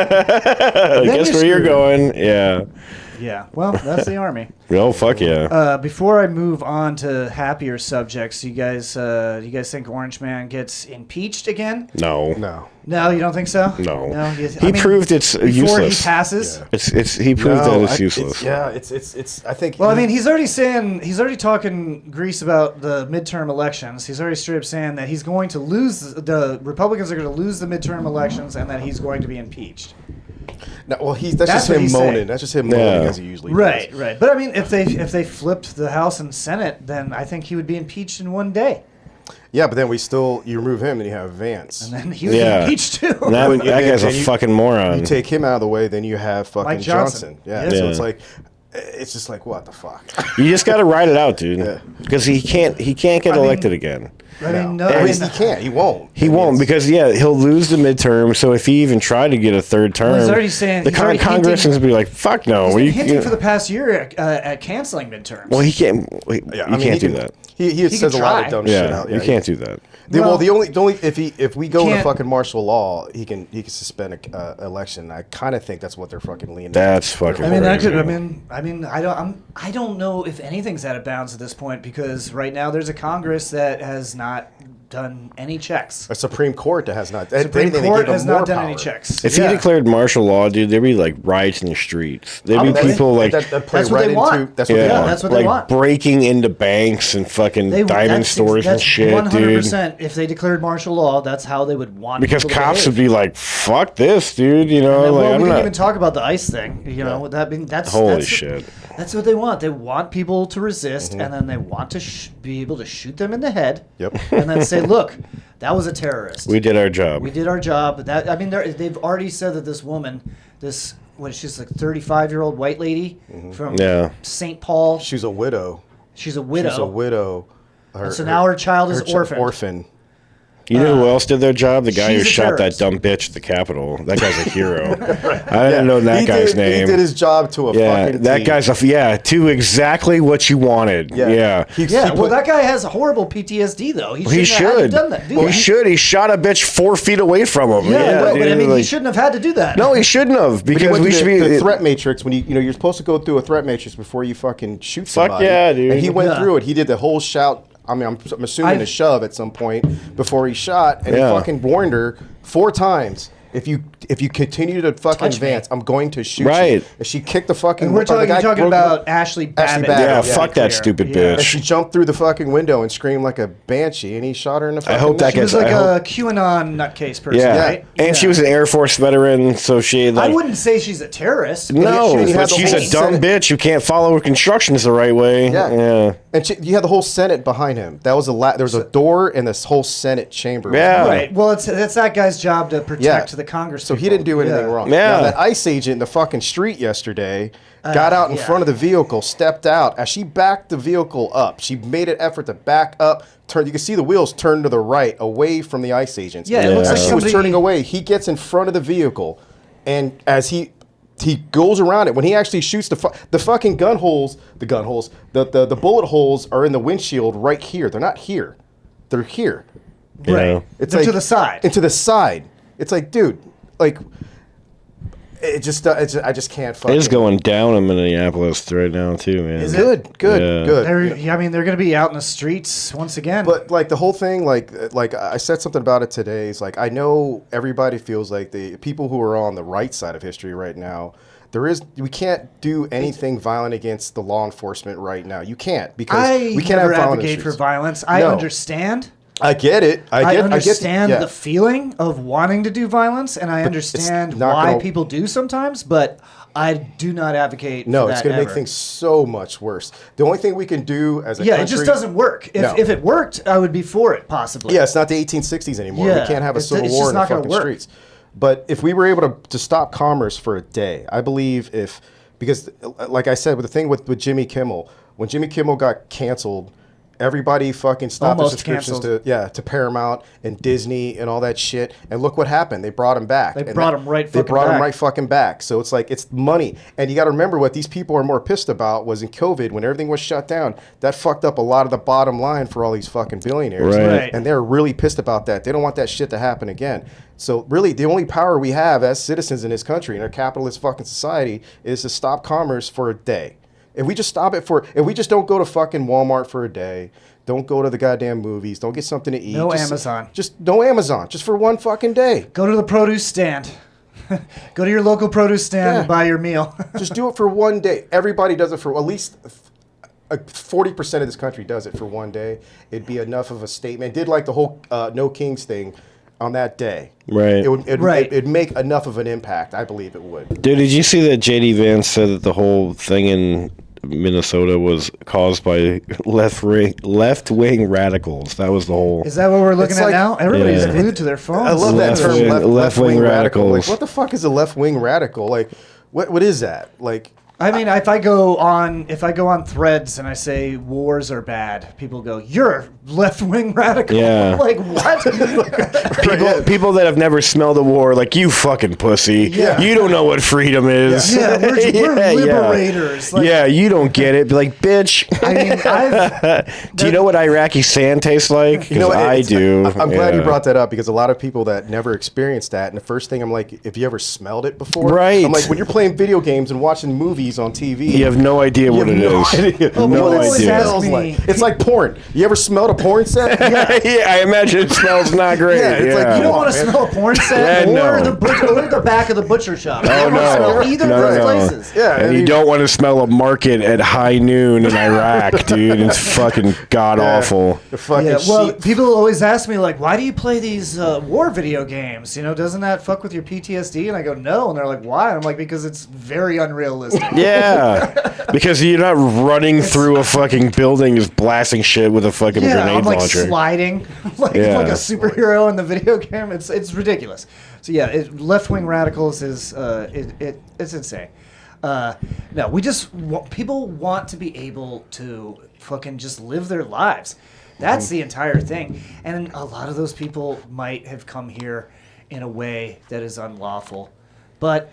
Speaker 3: Guess where you're going? Yeah.
Speaker 2: Yeah, well, that's the Army.
Speaker 3: Oh, fuck yeah.
Speaker 2: Before I move on to happier subjects, you guys think Orange Man gets impeached again?
Speaker 3: No.
Speaker 4: No.
Speaker 2: No, you don't think so?
Speaker 3: No.
Speaker 2: He
Speaker 3: proved it's
Speaker 2: before
Speaker 3: useless.
Speaker 2: he passes.
Speaker 4: Yeah.
Speaker 3: He proved that it's
Speaker 4: I-
Speaker 3: useless.
Speaker 4: It's. I think.
Speaker 2: Well, I mean, he's already talking grease about the midterm elections. He's already straight up saying that he's going to lose. The Republicans are going to lose the midterm elections, and that he's going to be impeached.
Speaker 4: No, well, that's
Speaker 2: That's
Speaker 4: just
Speaker 2: what
Speaker 4: him
Speaker 2: he's
Speaker 4: moaning.
Speaker 2: saying.
Speaker 4: That's just him moaning
Speaker 3: Yeah.
Speaker 4: as he usually
Speaker 2: Right,
Speaker 4: does.
Speaker 2: right. But I mean, if they flipped the House and Senate, then I think he would be impeached in one day,
Speaker 4: Yeah, but then you remove him, and you have Vance.
Speaker 2: and then he would
Speaker 3: Yeah.
Speaker 2: be impeached too.
Speaker 3: That,
Speaker 4: When-
Speaker 3: that guy's a
Speaker 4: and you-
Speaker 3: fucking moron.
Speaker 4: You take him out of the way, then you have fucking
Speaker 2: Mike Johnson.
Speaker 4: Yeah,
Speaker 2: Yeah.
Speaker 4: so
Speaker 3: Yeah.
Speaker 4: it's like, just like what the fuck.
Speaker 3: You just got to ride it out, dude.
Speaker 4: Yeah.
Speaker 3: Because he can't get elected again.
Speaker 2: I mean, no,
Speaker 4: At least he can't. He won't.
Speaker 3: He won't because he'll lose the midterm. So if he even tried to get a third term,
Speaker 2: he's already saying
Speaker 3: the Congress is be like, "Fuck no."
Speaker 2: He's been hinting for the past year at canceling midterms.
Speaker 3: Well, he can't. You can't do that.
Speaker 4: He says a lot of dumb shit
Speaker 3: Yeah,
Speaker 4: out.
Speaker 3: you can't do that.
Speaker 4: The only if we go into fucking martial law, he can suspend a election. I kind of think that's what they're fucking leaning.
Speaker 3: That's fucking.
Speaker 2: I mean,
Speaker 3: crazy.
Speaker 2: I don't know if anything's out of bounds at this point because right now there's a Congress that has not done any checks.
Speaker 4: A Supreme Court that has not.
Speaker 2: Supreme Court has not done any checks.
Speaker 3: If he declared martial law, dude, there'd be like riots in the streets. There'd be people like
Speaker 4: that's
Speaker 2: what they want.
Speaker 4: That's what they want.
Speaker 2: That's what
Speaker 3: like
Speaker 2: they want.
Speaker 3: breaking into banks and fucking diamond stores and shit,
Speaker 2: 100%.
Speaker 3: dude.
Speaker 2: If they declared martial law, that's how they would want.
Speaker 3: Because
Speaker 2: people to
Speaker 3: cops
Speaker 2: behave.
Speaker 3: would be like, "Fuck this, dude," you know.
Speaker 2: And then,
Speaker 3: like,
Speaker 2: we
Speaker 3: I'm
Speaker 2: didn't
Speaker 3: not.
Speaker 2: even talk about the ICE thing. You know, that's
Speaker 3: Holy shit.
Speaker 2: That's what they want. They want people to resist, and then they want to be able to shoot them in the head.
Speaker 4: Yep.
Speaker 2: And then say, "Look, that was a terrorist.
Speaker 3: We did our job.
Speaker 2: We did our job." They've already said that this woman, she's like 35-year-old white lady from St. Paul.
Speaker 4: She's a widow.
Speaker 2: She's a widow.
Speaker 4: She's a widow.
Speaker 2: So now her child is orphaned.
Speaker 4: Orphan.
Speaker 3: You know who else did their job? The guy who
Speaker 2: she's a
Speaker 3: shot that
Speaker 2: terrorist.
Speaker 3: dumb bitch at the Capitol. That guy's a hero. I didn't know that guy's name.
Speaker 4: He did his job to a fucking
Speaker 3: that
Speaker 4: T.
Speaker 3: guy's to exactly what you wanted. Yeah.
Speaker 2: That guy has horrible PTSD though.
Speaker 3: He
Speaker 2: shouldn't have had to
Speaker 3: should.
Speaker 2: done that.
Speaker 3: He should. He shot a bitch 4 feet away from him.
Speaker 2: But
Speaker 3: dude,
Speaker 2: I mean, he
Speaker 3: like-
Speaker 2: shouldn't have had to do that.
Speaker 3: No, he shouldn't have because we should be
Speaker 4: the threat matrix when you're supposed to go through a threat matrix before you fucking shoot
Speaker 3: Fuck
Speaker 4: somebody.
Speaker 3: yeah, dude.
Speaker 4: And he went
Speaker 2: Yeah.
Speaker 4: through it. He did the whole shout. I mean, I'm assuming a shove at some point before he shot, and he fucking warned her 4 times. If you continue to fucking
Speaker 2: Touch me.
Speaker 4: advance, I'm going to shoot
Speaker 3: Right.
Speaker 4: you. And she kicked the fucking.
Speaker 2: And we're
Speaker 4: the guy
Speaker 2: talking
Speaker 4: broke
Speaker 2: about Ashley Babbitt.
Speaker 4: Babbitt.
Speaker 3: Yeah,
Speaker 4: Yeah,
Speaker 3: fuck that stupid
Speaker 2: Yeah.
Speaker 4: And
Speaker 3: bitch.
Speaker 4: she jumped through the fucking window and screamed like a banshee, and he shot her in the fucking
Speaker 3: hope that
Speaker 4: neck.
Speaker 2: She was
Speaker 3: gets-
Speaker 2: like
Speaker 3: I
Speaker 2: a QAnon nutcase person,
Speaker 3: Yeah.
Speaker 2: right?
Speaker 3: And she was an Air Force veteran, so she
Speaker 2: I
Speaker 3: like.
Speaker 2: wouldn't say she's a terrorist.
Speaker 3: No,
Speaker 4: She had
Speaker 3: but
Speaker 4: the
Speaker 3: she's
Speaker 4: whole
Speaker 3: a dumb
Speaker 4: Senate-
Speaker 3: bitch who can't follow her instructions the right way.
Speaker 4: Yeah. And you had the whole Senate behind him. That was there was a door in this whole Senate chamber.
Speaker 3: Yeah.
Speaker 2: Right. Well, it's that guy's job to protect the Congress.
Speaker 4: So he
Speaker 2: people.
Speaker 4: didn't do anything wrong.
Speaker 3: Yeah.
Speaker 4: Now, that ICE agent in the fucking street yesterday got out in front of the vehicle, stepped out. As she backed the vehicle up, she made an effort to back up, turn. You can see the wheels turn to the right, away from the ICE agents.
Speaker 2: Yeah, it looks
Speaker 4: As
Speaker 2: like
Speaker 4: she was
Speaker 2: somebody-
Speaker 4: turning away, he gets in front of the vehicle, and as he goes around it, when he actually shoots the fucking the bullet holes are in the windshield right here. They're not here. They're here.
Speaker 2: Right.
Speaker 4: It's
Speaker 2: They're
Speaker 4: like
Speaker 2: to the side.
Speaker 4: And to the side. It's like, dude, like, I just can't fucking.
Speaker 3: It is going down in Minneapolis right now too, man.
Speaker 2: Is it?
Speaker 4: Good.
Speaker 3: Yeah.
Speaker 4: Good.
Speaker 2: I mean, they're going to be out in the streets once again.
Speaker 4: But like the whole thing, like I said something about it today. It's like I know everybody feels like the people who are on the right side of history right now. We can't do anything violent against the law enforcement right now. You can't because we can't
Speaker 2: never
Speaker 4: have violent
Speaker 2: advocate for
Speaker 4: issues.
Speaker 2: violence. I
Speaker 4: No.
Speaker 2: understand.
Speaker 4: I get it.
Speaker 2: I understand
Speaker 4: yeah.
Speaker 2: the feeling of wanting to do violence, and I understand
Speaker 4: not
Speaker 2: why
Speaker 4: gonna-
Speaker 2: people do sometimes, but I do not advocate
Speaker 4: No,
Speaker 2: for that
Speaker 4: it's going to make
Speaker 2: ever.
Speaker 4: things so much worse. The only thing we can do as a
Speaker 2: Yeah,
Speaker 4: country,
Speaker 2: it just doesn't work.
Speaker 4: No.
Speaker 2: If it worked, I would be for it, possibly.
Speaker 4: Yeah, it's not the 1860s anymore.
Speaker 2: Yeah,
Speaker 4: We can't have a
Speaker 2: it's
Speaker 4: civil
Speaker 2: just
Speaker 4: war in the
Speaker 2: not gonna
Speaker 4: fucking
Speaker 2: work.
Speaker 4: streets. But if we were able to stop commerce for a day, I believe because like I said, with the thing with Jimmy Kimmel, when Jimmy Kimmel got canceled, everybody fucking stopped their
Speaker 2: Almost
Speaker 4: subscriptions
Speaker 2: canceled.
Speaker 4: to Paramount and Disney and all that shit. And look what happened. They brought him back.
Speaker 2: They brought him right
Speaker 4: They
Speaker 2: fucking
Speaker 4: brought him
Speaker 2: back.
Speaker 4: right fucking back. So it's like, it's money. And you got to remember what these people are more pissed about was in COVID, when everything was shut down, that fucked up a lot of the bottom line for all these fucking billionaires.
Speaker 3: Right.
Speaker 4: And they're really pissed about that. They don't want that shit to happen again. So really, the only power we have as citizens in this country, in a capitalist fucking society, is to stop commerce for a day. If we just stop it if we just don't go to fucking Walmart for a day, don't go to the goddamn movies, don't get something to eat.
Speaker 2: No
Speaker 4: just,
Speaker 2: Amazon.
Speaker 4: Just no Amazon, just for one fucking day.
Speaker 2: Go to the produce stand. Go to your local produce stand
Speaker 4: Yeah.
Speaker 2: and buy your meal.
Speaker 4: Just do it for one day. Everybody does it for at least 40% of this country does it for one day. It'd be enough of a statement. It did like the whole No Kings thing on that day.
Speaker 3: Right.
Speaker 4: It'd make enough of an impact. I believe it would.
Speaker 3: Dude, did you see that JD Vance said that the whole thing in Minnesota was caused by left-wing radicals? That was the whole.
Speaker 2: Is that what we're looking
Speaker 4: It's
Speaker 2: at
Speaker 4: like-
Speaker 2: now? Everybody's
Speaker 3: Yeah.
Speaker 2: glued to their phones.
Speaker 4: I love that term,
Speaker 3: Left-wing
Speaker 4: left-wing radical.
Speaker 3: radicals.
Speaker 4: Like, what the fuck is a left-wing radical? Like, what is that? Like,
Speaker 2: I mean, if I go on Threads and I say wars are bad, people go, "You're a left-wing radical."
Speaker 3: Yeah.
Speaker 2: Like what?
Speaker 3: People that have never smelled a war, like, you fucking pussy.
Speaker 2: Yeah.
Speaker 3: You don't know what freedom is.
Speaker 2: Yeah, we're liberators. Like,
Speaker 3: Yeah, you don't get it. Be like, bitch.
Speaker 2: I mean,
Speaker 3: Do you know what Iraqi sand tastes like?
Speaker 4: You know what?
Speaker 3: I do.
Speaker 4: I'm glad you
Speaker 3: Yeah.
Speaker 4: brought that up because a lot of people that never experienced that, and the first thing I'm like, if you ever smelled it before,
Speaker 3: Right.
Speaker 4: I'm like, when you're playing video games and watching movies on TV,
Speaker 3: You have no idea what it is.
Speaker 2: Oh,
Speaker 3: No
Speaker 2: people always
Speaker 3: idea.
Speaker 2: ask
Speaker 4: Smells
Speaker 2: me-
Speaker 4: like. It's like porn. You ever smelled a porn set?
Speaker 3: Yeah, I imagine it smells not great.
Speaker 4: Yeah, it's like,
Speaker 2: You don't want to
Speaker 4: man.
Speaker 2: smell a porn set
Speaker 3: Yeah,
Speaker 2: or,
Speaker 3: no.
Speaker 2: or the back of the butcher shop. You
Speaker 3: Oh,
Speaker 2: don't want to
Speaker 3: no.
Speaker 2: smell either
Speaker 3: No,
Speaker 2: of those
Speaker 3: no.
Speaker 2: places.
Speaker 4: Yeah,
Speaker 3: And
Speaker 4: I
Speaker 3: you
Speaker 4: mean-
Speaker 3: don't want to smell a market at high noon in Iraq, dude. It's fucking god awful.
Speaker 4: The fucking
Speaker 2: Yeah, well,
Speaker 4: sheep.
Speaker 2: people always ask me, like, why do you play these war video games? You know, doesn't that fuck with your PTSD? And I go, no. And they're like, why? And I'm like, because it's very unrealistic.
Speaker 3: Yeah, because you're not running through a fucking building just blasting shit with a fucking
Speaker 2: Yeah,
Speaker 3: grenade
Speaker 2: I'm like
Speaker 3: launcher.
Speaker 2: sliding like
Speaker 3: Yeah.
Speaker 2: a superhero in the video game. It's ridiculous. So yeah, left wing radicals is it's insane. No, people want to be able to fucking just live their lives. That's the entire thing. And a lot of those people might have come here in a way that is unlawful, but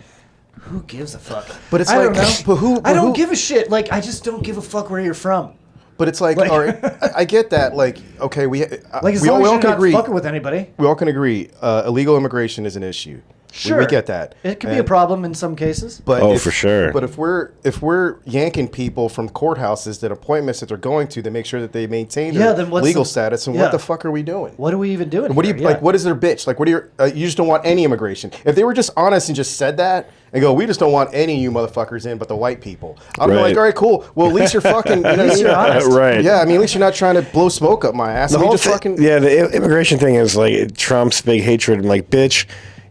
Speaker 2: who gives a fuck?
Speaker 4: But it's
Speaker 2: I
Speaker 4: like,
Speaker 2: don't know.
Speaker 4: but who-
Speaker 2: I don't
Speaker 4: who-
Speaker 2: give a shit. Like, I just don't give a fuck where you're from.
Speaker 4: But it's like,
Speaker 2: Like-
Speaker 4: all right, I get that. Like, okay, we
Speaker 2: Like, as
Speaker 4: we
Speaker 2: long
Speaker 4: all
Speaker 2: as you're
Speaker 4: can
Speaker 2: not
Speaker 4: agree.
Speaker 2: fucking with anybody.
Speaker 4: We all can agree. Illegal immigration is an issue.
Speaker 2: Sure,
Speaker 4: we get that.
Speaker 2: It could be a
Speaker 4: And-
Speaker 2: problem in some cases.
Speaker 4: But
Speaker 3: Oh, for sure.
Speaker 4: But if we're yanking people from courthouses that appointments that they're going to make sure that they maintain
Speaker 2: Yeah,
Speaker 4: their
Speaker 2: then what's
Speaker 4: legal
Speaker 2: the-
Speaker 4: status, and
Speaker 2: yeah.
Speaker 4: what the fuck are we doing?
Speaker 2: What are we even doing?
Speaker 4: What do you
Speaker 2: here?
Speaker 4: like?
Speaker 2: Yeah.
Speaker 4: What is their bitch? Like, what do you just don't want any immigration? If they were just honest and just said that and go, we just don't want any of you motherfuckers in, but the white people. I'm
Speaker 3: Right.
Speaker 4: like, all right, cool. Well, at least you're fucking. You know,
Speaker 2: least you're honest.
Speaker 3: Right.
Speaker 4: Yeah, I mean, at least you're not trying to blow smoke up my ass.
Speaker 3: The
Speaker 4: I mean,
Speaker 3: whole
Speaker 4: just
Speaker 3: thi-
Speaker 4: fucking.
Speaker 3: yeah, the immigration thing is like Trump's big hatred. I'm like, bitch,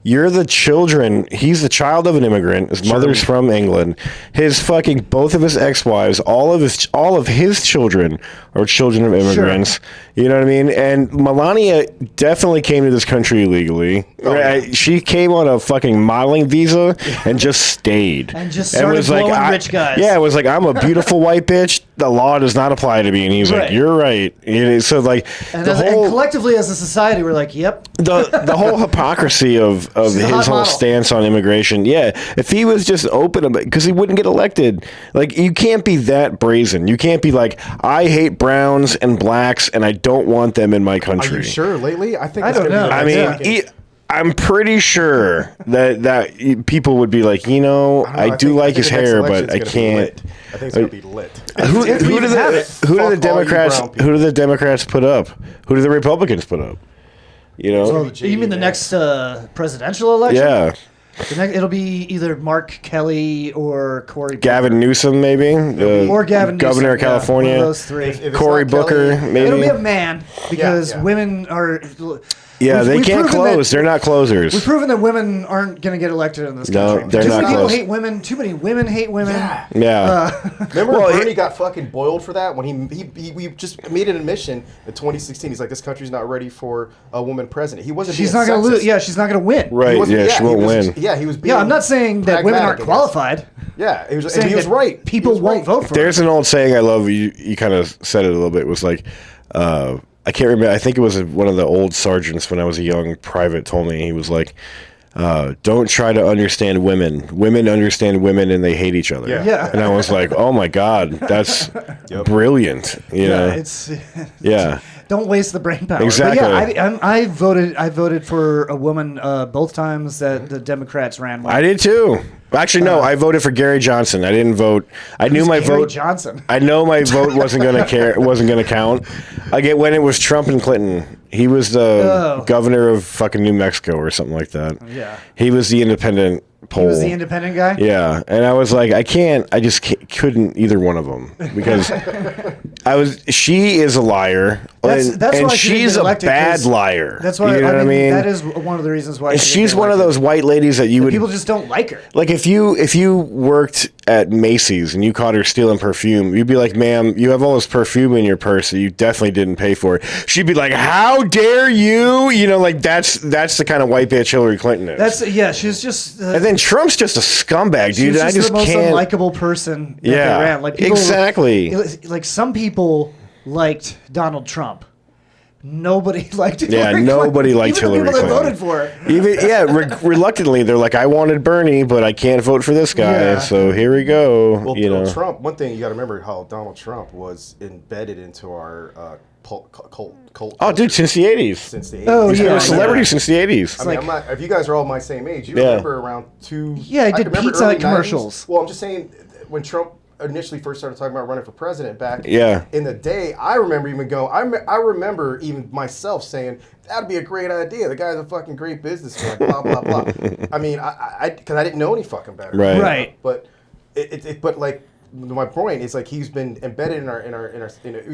Speaker 3: you're the children. He's the child of an immigrant. His mother's from England. His fucking both of his ex-wives, all of his children are children of immigrants. You know what I mean? And Melania definitely came to this country illegally. Right? She came on a fucking modeling visa and just stayed.
Speaker 2: And just started blowing rich guys.
Speaker 3: Yeah, it was like, I'm a beautiful white bitch. The law does not apply to me. And he's
Speaker 2: Right.
Speaker 3: like, you're right. So like
Speaker 2: And,
Speaker 3: the
Speaker 2: and
Speaker 3: whole
Speaker 2: collectively as a society, we're like, yep.
Speaker 3: the whole hypocrisy of
Speaker 2: She's a
Speaker 3: his
Speaker 2: hot
Speaker 3: whole
Speaker 2: model.
Speaker 3: stance on immigration. Yeah, if he was just open about, because he wouldn't get elected. Like, you can't be that brazen. You can't be like, I hate browns and blacks and I don't want them in my
Speaker 4: Are
Speaker 3: country.
Speaker 4: you sure? Lately, I think
Speaker 2: I
Speaker 4: it's
Speaker 2: don't
Speaker 4: gonna be
Speaker 2: know.
Speaker 3: I
Speaker 4: like
Speaker 3: mean,
Speaker 4: fucking-
Speaker 3: I'm pretty sure that people would be like, you know,
Speaker 4: I don't know,
Speaker 3: I do
Speaker 4: think-
Speaker 3: like his
Speaker 4: the next
Speaker 3: hair,
Speaker 4: election's
Speaker 3: but I
Speaker 4: gonna be
Speaker 3: can't.
Speaker 4: lit. I think it's gonna be lit.
Speaker 3: Who,
Speaker 2: If we
Speaker 3: who do
Speaker 2: even have it.
Speaker 3: the
Speaker 4: Fuck all you
Speaker 3: Democrats?
Speaker 4: brown people.
Speaker 3: Who do the Democrats put up? Who do the Republicans put up? You know,
Speaker 2: Well,
Speaker 4: JD
Speaker 2: you mean the
Speaker 4: Vance.
Speaker 2: next presidential election?
Speaker 3: yeah.
Speaker 2: It'll be either Mark Kelly or Cory
Speaker 3: Gavin Newsom, maybe,
Speaker 2: or Gavin
Speaker 3: governor
Speaker 2: Newsom,
Speaker 3: of California.
Speaker 2: Yeah, one of those three.
Speaker 4: If it's
Speaker 3: Cory
Speaker 4: not Kelly-
Speaker 3: Booker, maybe.
Speaker 2: It'll be a man because
Speaker 4: yeah.
Speaker 2: women are.
Speaker 3: Yeah, they
Speaker 2: we've
Speaker 3: can't
Speaker 2: proven
Speaker 3: close.
Speaker 2: that-
Speaker 3: They're not
Speaker 2: We've
Speaker 3: closers.
Speaker 2: proven that women aren't going to get elected in this
Speaker 3: No,
Speaker 2: country.
Speaker 3: they're
Speaker 2: Too
Speaker 3: not
Speaker 2: many people
Speaker 3: close.
Speaker 2: hate women. Too many women hate women.
Speaker 3: Yeah.
Speaker 4: Remember
Speaker 3: Well,
Speaker 4: when Bernie got fucking boiled for that when we just made an admission in 2016. He's like, this country's not ready for a woman president. He wasn't.
Speaker 2: She's
Speaker 4: being
Speaker 2: not going to
Speaker 4: sexist.
Speaker 2: lose. Yeah, she's not going to win.
Speaker 4: He
Speaker 3: Right.
Speaker 4: wasn't-
Speaker 3: Yeah, she
Speaker 4: he
Speaker 3: won't
Speaker 4: was-
Speaker 3: win.
Speaker 4: Yeah, he was. Being
Speaker 2: Yeah, I'm not saying that women aren't
Speaker 4: pragmatic, I guess.
Speaker 2: qualified.
Speaker 4: Yeah, he was.
Speaker 2: I'm
Speaker 4: And
Speaker 2: saying
Speaker 4: he was
Speaker 2: that
Speaker 4: right.
Speaker 2: People
Speaker 4: He was
Speaker 2: won't
Speaker 4: right.
Speaker 2: vote for
Speaker 3: There's
Speaker 2: him.
Speaker 3: an old saying I love. You kind of said it a little bit. It was like, I can't remember. I think it was one of the old sergeants when I was a young private told me. He was like, don't try to understand women. Women understand women and they hate each other.
Speaker 4: Yeah.
Speaker 2: Yeah.
Speaker 3: And I was like, oh my God, that's brilliant. You know?
Speaker 2: Yeah, it's.
Speaker 3: Yeah.
Speaker 2: Don't waste the brain power.
Speaker 3: Exactly.
Speaker 2: But yeah, I voted for a woman both times that the Democrats ran. With.
Speaker 3: I did too. Actually, no. I voted for Gary Johnson. I didn't vote. I knew my
Speaker 2: Gary
Speaker 3: vote.
Speaker 2: Johnson.
Speaker 3: I know my vote wasn't going to wasn't going to count. I get when it was Trump and Clinton. He was the
Speaker 2: Oh.
Speaker 3: governor of fucking New Mexico or something like that.
Speaker 2: Yeah.
Speaker 3: He was the independent poll.
Speaker 2: He was the independent guy.
Speaker 3: Yeah, and I was like, I just couldn't either one of them because she is a liar.
Speaker 2: That's
Speaker 3: and
Speaker 2: why she didn't
Speaker 3: she's
Speaker 2: get
Speaker 3: a
Speaker 2: elected,
Speaker 3: bad
Speaker 2: 'cause
Speaker 3: liar.
Speaker 2: That's why
Speaker 3: you know what I mean.
Speaker 2: that is one of the reasons why
Speaker 3: And
Speaker 2: she didn't
Speaker 3: she's
Speaker 2: get
Speaker 3: one of
Speaker 2: elected.
Speaker 3: those white ladies that you would
Speaker 2: People just don't like her.
Speaker 3: like if you worked at Macy's and you caught her stealing perfume, you'd be like, "Ma'am, you have all this perfume in your purse that you definitely didn't pay for." She'd be like, "How dare you?" You know, like that's the kind of white bitch Hillary Clinton is.
Speaker 2: She's just.
Speaker 3: And then Trump's just a scumbag, dude.
Speaker 2: She's
Speaker 3: I
Speaker 2: just
Speaker 3: just
Speaker 2: the most
Speaker 3: can't.
Speaker 2: unlikable person that
Speaker 3: Yeah,
Speaker 2: they ran. Like people,
Speaker 3: exactly.
Speaker 2: Like some people liked Donald Trump. Nobody liked Hillary
Speaker 3: Yeah,
Speaker 2: Clinton.
Speaker 3: nobody liked
Speaker 2: Even the
Speaker 3: Hillary
Speaker 2: people
Speaker 3: Clinton.
Speaker 2: that voted for her.
Speaker 3: Even reluctantly, they're like, "I wanted Bernie, but I can't vote for this guy."
Speaker 2: Yeah.
Speaker 3: So here we go.
Speaker 4: Well,
Speaker 3: you know,
Speaker 4: Trump. One thing you got to remember how Donald Trump was embedded into our cult.
Speaker 3: oh, dude, since the '80s,
Speaker 4: Since the 80s.
Speaker 2: Oh,
Speaker 3: he's
Speaker 2: yeah,
Speaker 3: been a celebrity
Speaker 2: yeah.
Speaker 3: since the '80s.
Speaker 4: I mean, I'm not. If you guys are all my same age, you
Speaker 3: Yeah.
Speaker 4: remember around two.
Speaker 2: Yeah, he
Speaker 4: I
Speaker 2: did
Speaker 4: can remember
Speaker 2: Pizza
Speaker 4: early
Speaker 2: Hut commercials.
Speaker 4: 90s. Well, I'm just saying when Trump initially first started talking about running for president back
Speaker 3: Yeah.
Speaker 4: in the day, I remember even going. I remember even myself saying that'd be a great idea. The guy's a fucking great businessman. Blah blah blah. I mean, because I didn't know any fucking better.
Speaker 3: Right.
Speaker 2: Right.
Speaker 4: But but like. My point is like he's been embedded in our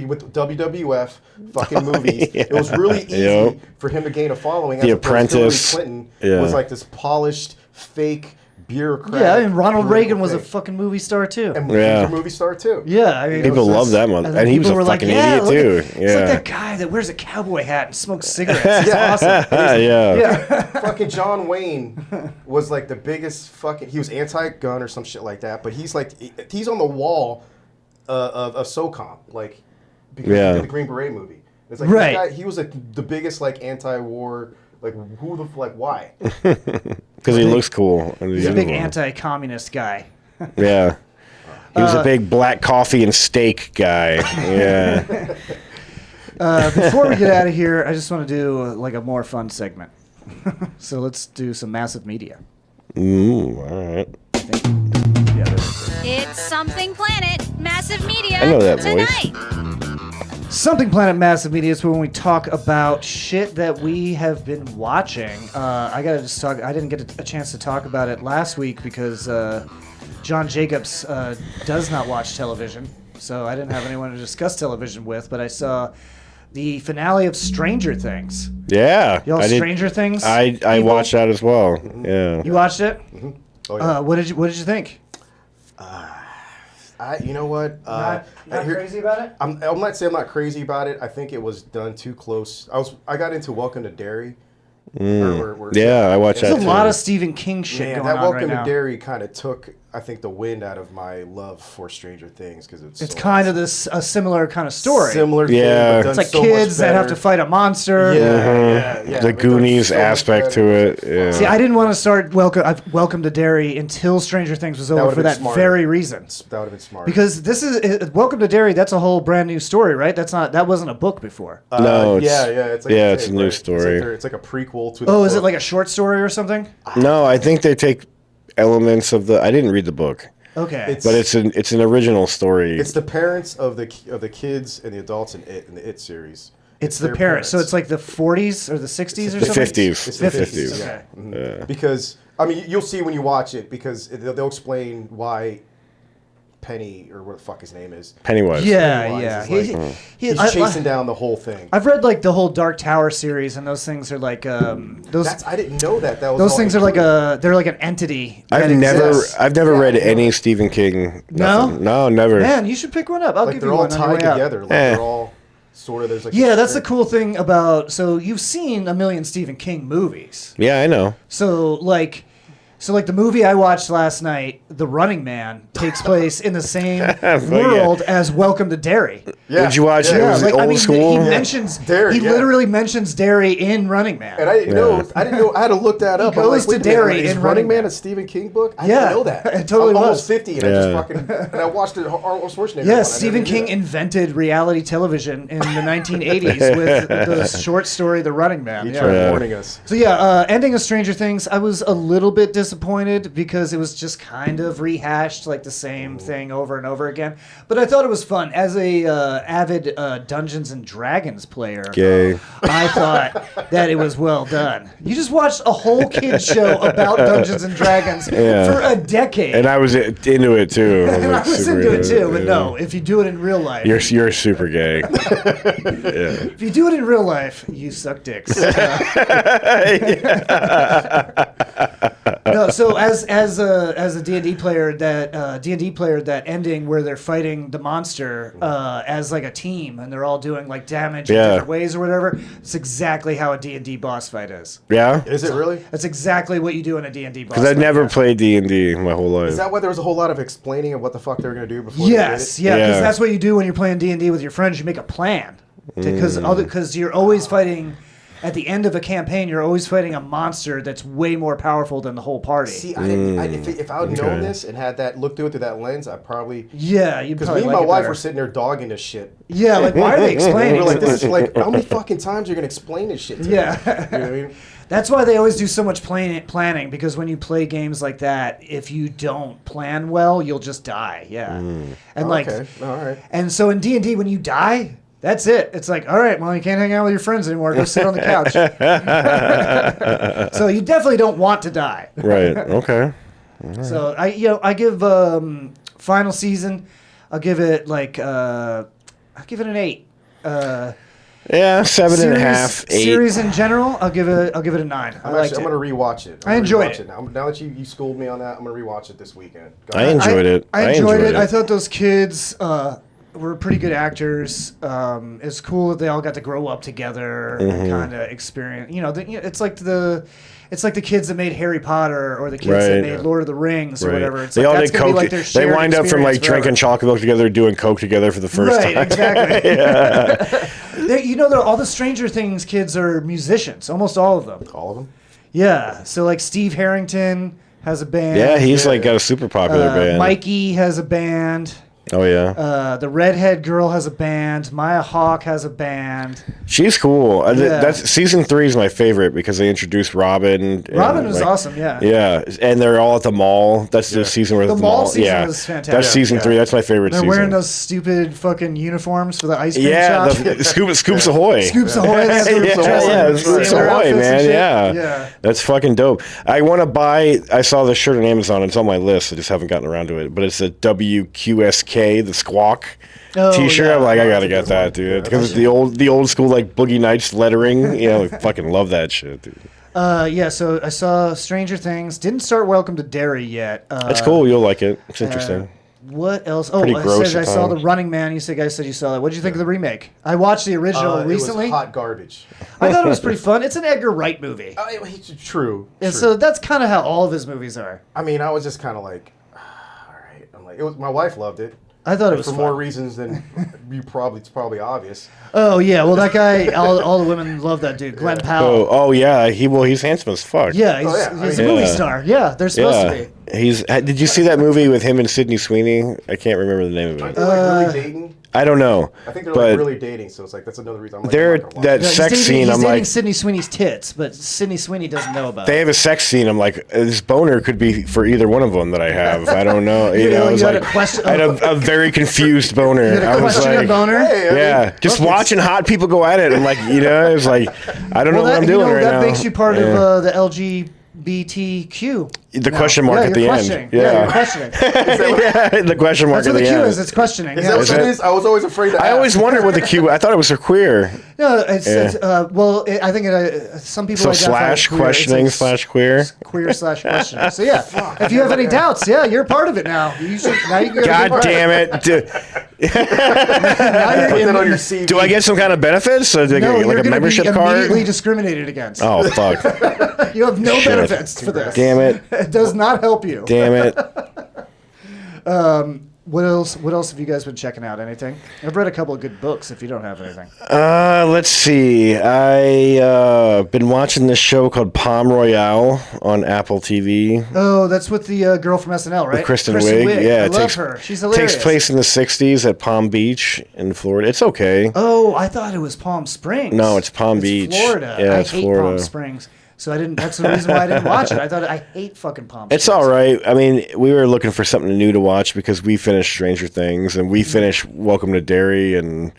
Speaker 4: with WWF fucking movies.
Speaker 3: Yeah.
Speaker 4: It was really easy
Speaker 3: Yep.
Speaker 4: for him to gain a following.
Speaker 3: The
Speaker 4: as opposed to
Speaker 3: Apprentice.
Speaker 4: Hillary Clinton
Speaker 3: Yeah.
Speaker 4: was like this polished fake bureaucrat.
Speaker 2: Yeah, and Ronald
Speaker 4: political
Speaker 2: Reagan was a
Speaker 4: thing.
Speaker 2: fucking movie star too.
Speaker 4: And
Speaker 3: Yeah.
Speaker 4: he was a movie star too.
Speaker 2: Yeah, I mean,
Speaker 3: People
Speaker 2: it was-
Speaker 3: love that mother-
Speaker 2: then
Speaker 3: and he was
Speaker 2: people
Speaker 3: a
Speaker 2: were like,
Speaker 3: fucking
Speaker 2: yeah,
Speaker 3: idiot,
Speaker 2: look
Speaker 3: too.
Speaker 2: at- It's
Speaker 3: Yeah.
Speaker 2: like that guy that wears a cowboy hat and smokes cigarettes. It's awesome.
Speaker 3: yeah.
Speaker 2: Yeah.
Speaker 4: Fucking John Wayne was like the biggest fucking. He was anti-gun or some shit like that. But he's like he's on the wall of SOCOM, like because
Speaker 3: Yeah.
Speaker 4: he did the Green Beret movie. It's like
Speaker 2: Right.
Speaker 4: this guy, he was like the biggest like anti-war. Like who the like why?
Speaker 3: Because he looks cool. And
Speaker 2: He's a big
Speaker 3: uniform.
Speaker 2: anti-communist guy.
Speaker 3: Yeah. He was a big black coffee and steak guy. Yeah.
Speaker 2: Before we get out of here, I just want to do like a more fun segment. So let's do some massive media.
Speaker 3: Ooh, all right.
Speaker 2: Yeah, there's
Speaker 6: It's Something Planet Massive Media
Speaker 3: I know that voice.
Speaker 6: tonight.
Speaker 2: Something Planet Massive Media is when we talk about shit that we have been watching. I gotta just talk. I didn't get a chance to talk about it last week because John Jacobs does not watch television, so I didn't have anyone to discuss television with. But I saw the finale of Stranger Things.
Speaker 3: Yeah.
Speaker 2: Y'all,
Speaker 3: I did-
Speaker 2: Stranger Things.
Speaker 3: I
Speaker 2: people?
Speaker 3: watched that as well. Yeah.
Speaker 2: You watched it?
Speaker 4: Oh yeah.
Speaker 2: What did you think?
Speaker 4: You know what?
Speaker 2: Not
Speaker 4: here-
Speaker 2: crazy about it.
Speaker 4: I'm not saying I'm not crazy about it. I think it was done too close. I got into Welcome to Derry.
Speaker 3: Yeah, I watched
Speaker 2: There's
Speaker 3: that
Speaker 2: a
Speaker 3: too.
Speaker 2: lot of Stephen King shit
Speaker 4: Man,
Speaker 2: going
Speaker 4: that
Speaker 2: on
Speaker 4: Welcome
Speaker 2: right
Speaker 4: to
Speaker 2: now.
Speaker 4: Derry kind of took, I think, the wind out of my love for Stranger Things because
Speaker 2: It's kind of a similar kind of story.
Speaker 4: similar.
Speaker 3: Yeah.
Speaker 4: Thing, but
Speaker 2: It's
Speaker 4: done
Speaker 2: like
Speaker 4: so much
Speaker 2: kids that have
Speaker 4: better.
Speaker 2: to fight a monster.
Speaker 4: Yeah.
Speaker 3: The
Speaker 4: but done
Speaker 3: Goonies
Speaker 4: so much
Speaker 3: aspect to
Speaker 4: better.
Speaker 3: it. Yeah.
Speaker 2: See, I didn't want to start Welcome to Derry until Stranger Things was over
Speaker 4: would've
Speaker 2: for
Speaker 4: been
Speaker 2: that
Speaker 4: smarter.
Speaker 2: very reason.
Speaker 4: That would have been smart.
Speaker 2: Because this is Welcome to Derry. That's a whole brand new story, right? That wasn't a book before.
Speaker 3: No, it's-
Speaker 4: it's like
Speaker 3: yeah, it's a new
Speaker 4: right?
Speaker 3: story.
Speaker 4: It's like a prequel to. The
Speaker 2: Oh, is it
Speaker 4: book.
Speaker 2: like a short story or something?
Speaker 3: No, I think they take elements of the. I didn't read the book,
Speaker 2: Okay.
Speaker 3: but it's an original story.
Speaker 4: It's the parents of the kids and the adults in the It series.
Speaker 2: It's the
Speaker 4: their
Speaker 2: parents. So it's like the 40s or the 60s or
Speaker 3: the
Speaker 2: something?
Speaker 3: 50s.
Speaker 4: It's the
Speaker 2: 50s.
Speaker 4: 50s.
Speaker 2: Okay.
Speaker 4: Yeah. Because I mean, you'll see when you watch it because they'll explain why Penny or what the fuck his name is.
Speaker 3: Pennywise.
Speaker 2: Yeah,
Speaker 4: Pennywise
Speaker 2: yeah.
Speaker 4: is like- He's chasing down the whole thing.
Speaker 2: I've read like the whole Dark Tower series, and those things are like those.
Speaker 4: I didn't know that. That was
Speaker 2: Those
Speaker 4: all
Speaker 2: things are like
Speaker 4: included.
Speaker 2: they're like an entity.
Speaker 3: I've
Speaker 2: that
Speaker 3: never
Speaker 2: exists.
Speaker 3: read
Speaker 4: Yeah.
Speaker 3: any Stephen King.
Speaker 2: No?
Speaker 3: Nothing. No, never.
Speaker 2: Man, you should pick one up. I'll
Speaker 4: Like
Speaker 2: give
Speaker 4: they're
Speaker 2: you
Speaker 4: all
Speaker 2: one on your
Speaker 4: tied
Speaker 2: way out.
Speaker 4: together. Like
Speaker 3: Eh.
Speaker 4: they're all sort of. There's like
Speaker 2: Yeah, that's the cool thing about. So you've seen a million Stephen King movies.
Speaker 3: Yeah, I know.
Speaker 2: So like the movie I watched last night, The Running Man, takes place in the same world as Welcome to Derry.
Speaker 4: Yeah.
Speaker 3: Did you watch it?
Speaker 4: Yeah.
Speaker 3: Was it old school?
Speaker 2: He
Speaker 3: Yeah.
Speaker 2: mentions
Speaker 4: Derry,
Speaker 2: He
Speaker 4: yeah.
Speaker 2: literally mentions Derry in Running Man.
Speaker 4: And I didn't know. I had to look that up. I'm
Speaker 2: goes
Speaker 4: like,
Speaker 2: to
Speaker 4: wait a minute,
Speaker 2: Derry
Speaker 4: is
Speaker 2: in
Speaker 4: Running
Speaker 2: Running
Speaker 4: Man
Speaker 2: Man.
Speaker 4: a Stephen King book? I
Speaker 2: Yeah,
Speaker 4: didn't know that.
Speaker 2: it totally
Speaker 4: I'm
Speaker 2: was.
Speaker 4: almost 50 and I just
Speaker 3: Yeah.
Speaker 4: fucking and I watched it. Arnold Schwarzenegger. one. I
Speaker 2: Yes,
Speaker 4: never
Speaker 2: Stephen
Speaker 4: knew
Speaker 2: King
Speaker 4: that.
Speaker 2: invented reality television in the 1980s with the short story The Running Man.
Speaker 4: He
Speaker 2: Yeah.
Speaker 4: tried
Speaker 3: Yeah.
Speaker 4: warning us.
Speaker 2: So yeah, ending of Stranger Things, I was a little bit disappointed disappointed because it was just kind of rehashed like the same thing over and over again. But I thought it was fun as a avid Dungeons and Dragons player.
Speaker 3: Gay.
Speaker 2: I thought that it was well done. You just watched a whole kids show about Dungeons and Dragons for a decade.
Speaker 3: And I was into it too.
Speaker 2: And I was
Speaker 3: super
Speaker 2: into it too, but
Speaker 3: yeah.
Speaker 2: no, if you do it in real life,
Speaker 3: You're super gay. Yeah.
Speaker 2: if you do it in real life, you suck dicks. No, so as a D&D player, that ending where they're fighting the monster as like a team and they're all doing like damage in different ways or whatever, it's exactly how a D&D boss fight is.
Speaker 3: Yeah?
Speaker 4: Is it really?
Speaker 2: That's exactly what you do in a D&D boss
Speaker 3: Because
Speaker 2: fight.
Speaker 3: I've never played D&D my whole life.
Speaker 4: Is that why there was a whole lot of explaining of what the fuck they were going to do before
Speaker 2: Yes,
Speaker 4: they
Speaker 2: yeah,
Speaker 4: did it?
Speaker 2: because
Speaker 3: Yeah.
Speaker 2: that's what you do when you're playing D&D with your friends. You make a plan. Because you're always fighting... At the end of a campaign, you're always fighting a monster that's way more powerful than the whole party.
Speaker 4: See, if I had known this and had that looked through it through that lens, I probably...
Speaker 2: Yeah, you
Speaker 4: Because
Speaker 2: probably
Speaker 4: me and
Speaker 2: like
Speaker 4: my
Speaker 2: it
Speaker 4: wife
Speaker 2: better.
Speaker 4: were sitting there dogging this shit.
Speaker 2: Yeah, like why are they explaining?
Speaker 4: We're like,
Speaker 2: this?
Speaker 4: this is like, how many fucking times are you going to explain this shit to me?
Speaker 2: Yeah.
Speaker 4: You know what I mean?
Speaker 2: That's why they always do so much planning, because when you play games like that, if you don't plan well, you'll just die. Yeah, and like,
Speaker 4: Okay, all right.
Speaker 2: and so in D&D, when you die, that's it. It's like, all right, well, you can't hang out with your friends anymore. Go sit on the couch. So you definitely don't want to die.
Speaker 3: Right. Okay.
Speaker 2: So I give final season, I'll give it like I'll give it an 8.
Speaker 3: Yeah, 7.5, 8.
Speaker 2: Series in general, I'll give it a 9. I
Speaker 4: I'm
Speaker 2: liked
Speaker 4: going
Speaker 2: it.
Speaker 4: to rewatch it.
Speaker 2: I enjoyed it.
Speaker 4: Now that you schooled me on that, I'm going to rewatch it this weekend. Go
Speaker 3: I
Speaker 4: ahead.
Speaker 3: enjoyed it.
Speaker 2: I enjoyed it. I thought those kids were pretty good actors. It's cool that they all got to grow up together and kind of experience. It's like the kids that made Harry Potter or the kids that made Lord of the Rings or whatever. It's
Speaker 3: They
Speaker 2: like,
Speaker 3: all
Speaker 2: that's
Speaker 3: did
Speaker 2: gonna be
Speaker 3: coke.
Speaker 2: like their
Speaker 3: They
Speaker 2: shared
Speaker 3: wind up from like
Speaker 2: experience
Speaker 3: drinking
Speaker 2: forever.
Speaker 3: chocolate milk together, doing coke together for the first
Speaker 2: Right,
Speaker 3: time.
Speaker 2: exactly. All the Stranger Things kids are musicians, almost all of them.
Speaker 4: All of them?
Speaker 2: Yeah, so like Steve Harrington has a band.
Speaker 3: Yeah, he's like got a super popular band.
Speaker 2: Mikey has a band.
Speaker 3: Oh yeah.
Speaker 2: The redhead girl has a band. Maya Hawke has a band.
Speaker 3: She's cool.
Speaker 2: Yeah.
Speaker 3: That's season 3 is my favorite because they introduced Robin.
Speaker 2: Robin was awesome. Yeah.
Speaker 3: Yeah, and they're all at the mall. That's the season where
Speaker 2: The
Speaker 3: the
Speaker 2: mall season
Speaker 3: yeah,
Speaker 2: was fantastic.
Speaker 3: That's season
Speaker 4: Yeah.
Speaker 3: 3. That's my favorite
Speaker 2: They're
Speaker 3: season.
Speaker 2: wearing those stupid fucking uniforms for the ice cream
Speaker 3: yeah,
Speaker 2: shop.
Speaker 3: the Scoops Ahoy.
Speaker 2: Scoops Ahoy. They have to
Speaker 3: yeah,
Speaker 2: dress
Speaker 3: yeah,
Speaker 2: in
Speaker 3: Scoops
Speaker 2: sailor
Speaker 3: Ahoy,
Speaker 2: outfits and
Speaker 3: man.
Speaker 2: shit.
Speaker 3: Yeah, that's fucking dope. I want to buy. I saw the shirt on Amazon. It's on my list. I just haven't gotten around to it. But it's a WQSK, the Squawk T-shirt.
Speaker 2: yeah.
Speaker 3: I'm like, I gotta get that, dude. Because it's the old school like Boogie Nights lettering. You know, I fucking love that shit, dude.
Speaker 2: So I saw Stranger Things. Didn't start Welcome to Derry yet.
Speaker 3: That's cool. You'll like it. It's interesting.
Speaker 2: What else? Oh,
Speaker 3: Pretty gross
Speaker 2: I
Speaker 3: at
Speaker 2: saw The
Speaker 3: times.
Speaker 2: Running Man. You guys said you saw that. What did you think of the remake? I watched the original recently.
Speaker 4: It was hot garbage.
Speaker 2: I thought it was pretty fun. It's an Edgar Wright movie.
Speaker 4: True.
Speaker 2: And so that's kind of how all of his movies are.
Speaker 4: I mean, I was just kind of like, all right. I'm like, my wife loved it.
Speaker 2: I thought it was
Speaker 4: for
Speaker 2: fun.
Speaker 4: more reasons than it's probably obvious.
Speaker 2: Oh yeah, well that guy, all the women love that dude, Glenn Powell.
Speaker 3: Oh yeah. He's handsome as fuck.
Speaker 2: Yeah, he's a movie star. Yeah, they're supposed to be.
Speaker 3: Did you see that movie with him and Sydney Sweeney? I can't remember the name of
Speaker 4: Aren't
Speaker 3: it.
Speaker 4: they like really dating?
Speaker 3: I don't know.
Speaker 4: I think they're
Speaker 3: but
Speaker 4: like really dating, so it's like that's another reason. I'm like,
Speaker 3: they're
Speaker 4: I'm not gonna watch
Speaker 3: that
Speaker 4: it.
Speaker 2: He's
Speaker 3: sex
Speaker 2: dating,
Speaker 3: scene.
Speaker 2: He's
Speaker 3: I'm
Speaker 2: dating
Speaker 3: like,
Speaker 2: Sydney Sweeney's tits, but Sydney Sweeney doesn't know about
Speaker 3: they
Speaker 2: it.
Speaker 3: have a sex scene. I'm like, this boner could be for either one of them that I have. I don't know.
Speaker 2: You
Speaker 3: I was
Speaker 2: had
Speaker 3: like,
Speaker 2: a question-
Speaker 3: I had a very confused boner.
Speaker 2: You had a
Speaker 3: I was
Speaker 2: question
Speaker 3: like,
Speaker 2: boner?
Speaker 4: Hey, I mean,
Speaker 3: yeah, just watching hot people go at it. I'm like, it's like, I don't know what I'm doing right
Speaker 2: that
Speaker 3: now.
Speaker 2: makes you part
Speaker 3: Yeah.
Speaker 2: of the LGBTQ.
Speaker 3: The question mark at the
Speaker 2: you're
Speaker 3: end.
Speaker 2: questioning.
Speaker 3: Yeah.
Speaker 2: You're questioning.
Speaker 3: Yeah, the question mark
Speaker 2: That's
Speaker 3: at
Speaker 2: what the
Speaker 3: the
Speaker 2: Q
Speaker 3: end.
Speaker 2: is. It's questioning.
Speaker 4: Is
Speaker 2: Yeah.
Speaker 4: that what it is? I was always afraid to
Speaker 3: I
Speaker 4: ask.
Speaker 3: always wondered what the Q. I thought it was for queer.
Speaker 2: No, I think some people
Speaker 3: So
Speaker 2: identify as
Speaker 3: slash
Speaker 2: queer.
Speaker 3: questioning
Speaker 2: It's
Speaker 3: slash queer.
Speaker 2: queer slash questioning. So yeah, if you have any doubts, you're part of it now. You can
Speaker 3: God damn it!
Speaker 4: Put that on your CV.
Speaker 3: Do I get some kind of benefits? So do I
Speaker 2: No,
Speaker 3: get
Speaker 2: you're
Speaker 3: like a
Speaker 2: going to
Speaker 3: membership
Speaker 2: be immediately
Speaker 3: card?
Speaker 2: discriminated against.
Speaker 3: Oh fuck!
Speaker 2: You have no
Speaker 3: Shit.
Speaker 2: benefits for this.
Speaker 3: Damn it!
Speaker 2: It does not help you.
Speaker 3: Damn it!
Speaker 2: What else? What else have you guys been checking out? Anything? I've read a couple of good books. If you don't have anything,
Speaker 3: Let's see. I been watching this show called Palm Royale on Apple TV.
Speaker 2: oh, that's with the girl from SNL, right?
Speaker 3: With Kristen Wiig. Yeah,
Speaker 2: I
Speaker 3: it
Speaker 2: love her. She's hilarious.
Speaker 3: Takes place in the '60s at Palm Beach in Florida. It's okay.
Speaker 2: Oh, I thought it was Palm Springs.
Speaker 3: No, it's Palm Beach.
Speaker 2: Florida.
Speaker 3: Yeah,
Speaker 2: I
Speaker 3: it's
Speaker 2: hate
Speaker 3: Florida.
Speaker 2: Palm Springs. So I didn't. That's the reason why I didn't watch it. I hate fucking Palm Springs.
Speaker 3: It's all right. I mean, we were looking for something new to watch because we finished Stranger Things and we finished Welcome to Derry, and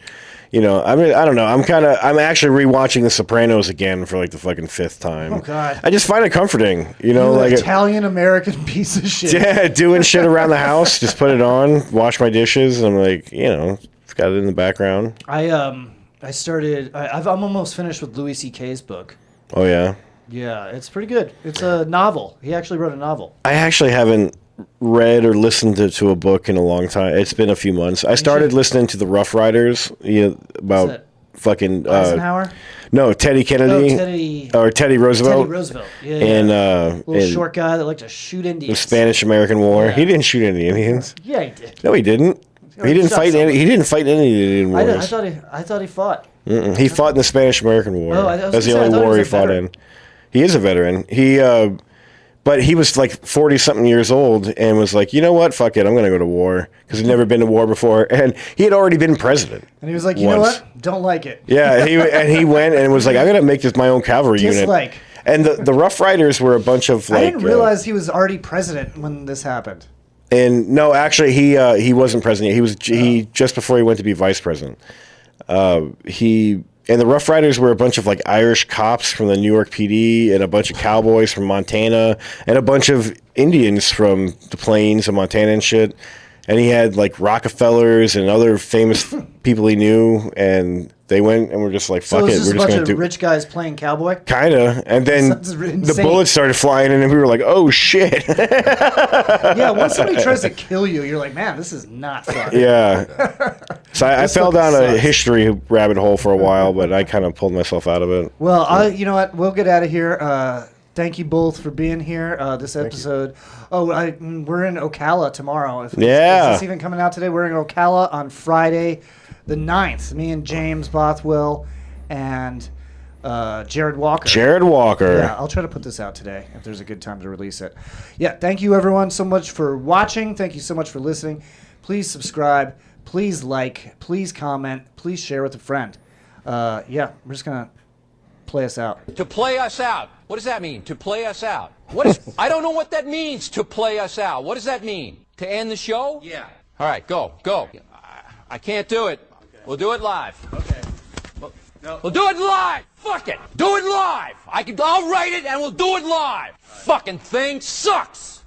Speaker 3: you know, I mean, I don't know. I'm actually rewatching The Sopranos again for like the fucking 5th time.
Speaker 2: Oh God!
Speaker 3: I just find it comforting. You know,
Speaker 2: You
Speaker 3: like
Speaker 2: Italian American piece of shit.
Speaker 3: yeah, doing shit around the house. Just put it on, wash my dishes, and I'm like, you know, it's got it in the background.
Speaker 2: I started. I'm almost finished with Louis C.K.'s book.
Speaker 3: Oh yeah.
Speaker 2: Yeah, it's pretty good. It's a novel. He actually wrote a novel.
Speaker 3: I actually haven't read or listened to a book in a long time. It's been a few months. I started listening to the Rough Riders, you know, about
Speaker 2: that?
Speaker 3: fucking
Speaker 2: Eisenhower?
Speaker 3: no, Teddy Kennedy
Speaker 2: Oh,
Speaker 3: Teddy Roosevelt.
Speaker 2: Teddy Roosevelt. Yeah,
Speaker 3: And
Speaker 2: little
Speaker 3: and
Speaker 2: short guy that liked to shoot
Speaker 3: the
Speaker 2: Indians.
Speaker 3: Spanish-American War.
Speaker 2: Yeah.
Speaker 3: He didn't shoot any Indians.
Speaker 2: Yeah, he did.
Speaker 3: No, he didn't.
Speaker 2: He
Speaker 3: He didn't
Speaker 2: shot
Speaker 3: fight
Speaker 2: someone.
Speaker 3: any. He didn't fight any Indian
Speaker 2: I
Speaker 3: wars.
Speaker 2: thought he fought.
Speaker 3: He fought in the Spanish-American War.
Speaker 2: Oh, I was
Speaker 3: That's the
Speaker 2: gonna say, I
Speaker 3: only
Speaker 2: thought he
Speaker 3: war
Speaker 2: was
Speaker 3: he
Speaker 2: a
Speaker 3: fought
Speaker 2: veteran.
Speaker 3: in. He is a veteran. But he was like 40-something years old and was like, you know what? Fuck it. I'm going to go to war because he'd never been to war before. And he had already been president.
Speaker 2: And he was like, you know
Speaker 3: once.
Speaker 2: what? Don't like it.
Speaker 3: Yeah. He went and was like, I'm going to make this my own cavalry
Speaker 2: Dislike.
Speaker 3: unit. And the Rough Riders were a bunch of like.
Speaker 2: I didn't realize he was already president when this happened.
Speaker 3: And no, actually, he wasn't president. He just before he went to be vice president. And the Rough Riders were a bunch of like Irish cops from the New York PD and a bunch of cowboys from Montana and a bunch of Indians from the plains of Montana and shit. And he had like Rockefellers and other famous people he knew, and they went and were just like,
Speaker 2: So
Speaker 3: fuck
Speaker 2: it was
Speaker 3: it,
Speaker 2: just
Speaker 3: we're
Speaker 2: a
Speaker 3: just
Speaker 2: bunch
Speaker 3: going
Speaker 2: of
Speaker 3: to do
Speaker 2: rich guys playing cowboy?
Speaker 3: Kinda. And then
Speaker 2: Sounds
Speaker 3: the
Speaker 2: insane.
Speaker 3: bullets started flying and we were like, oh shit.
Speaker 2: Yeah, once somebody tries to kill you, you're like, man, this is not fun.
Speaker 3: Yeah. So I
Speaker 2: This
Speaker 3: fell
Speaker 2: fucking
Speaker 3: down a
Speaker 2: sucks.
Speaker 3: history rabbit hole for a while, but I kind of pulled myself out of it.
Speaker 2: Well, you know what? We'll get out of here. Thank you both for being here. This episode. Oh, we're in Ocala tomorrow. Is this even coming out today? We're in Ocala on Friday, the 9th. Me and James Bothwell and Jared Walker.
Speaker 3: Jared Walker.
Speaker 2: Yeah, I'll try to put this out today if there's a good time to release it. Yeah, thank you everyone so much for watching. Thank you so much for listening. Please subscribe. Please like. Please comment. Please share with a friend. Yeah, we're just going to play us out.
Speaker 7: To play us out. What does that mean? To play us out. What is? I don't know what that means. To play us out. What does that mean? To end the show? Yeah. All right, go. I can't do it. Okay. We'll do it live. Okay. We'll do it live. Fuck it. Do it live. I'll write it and we'll do it live. Fucking thing sucks.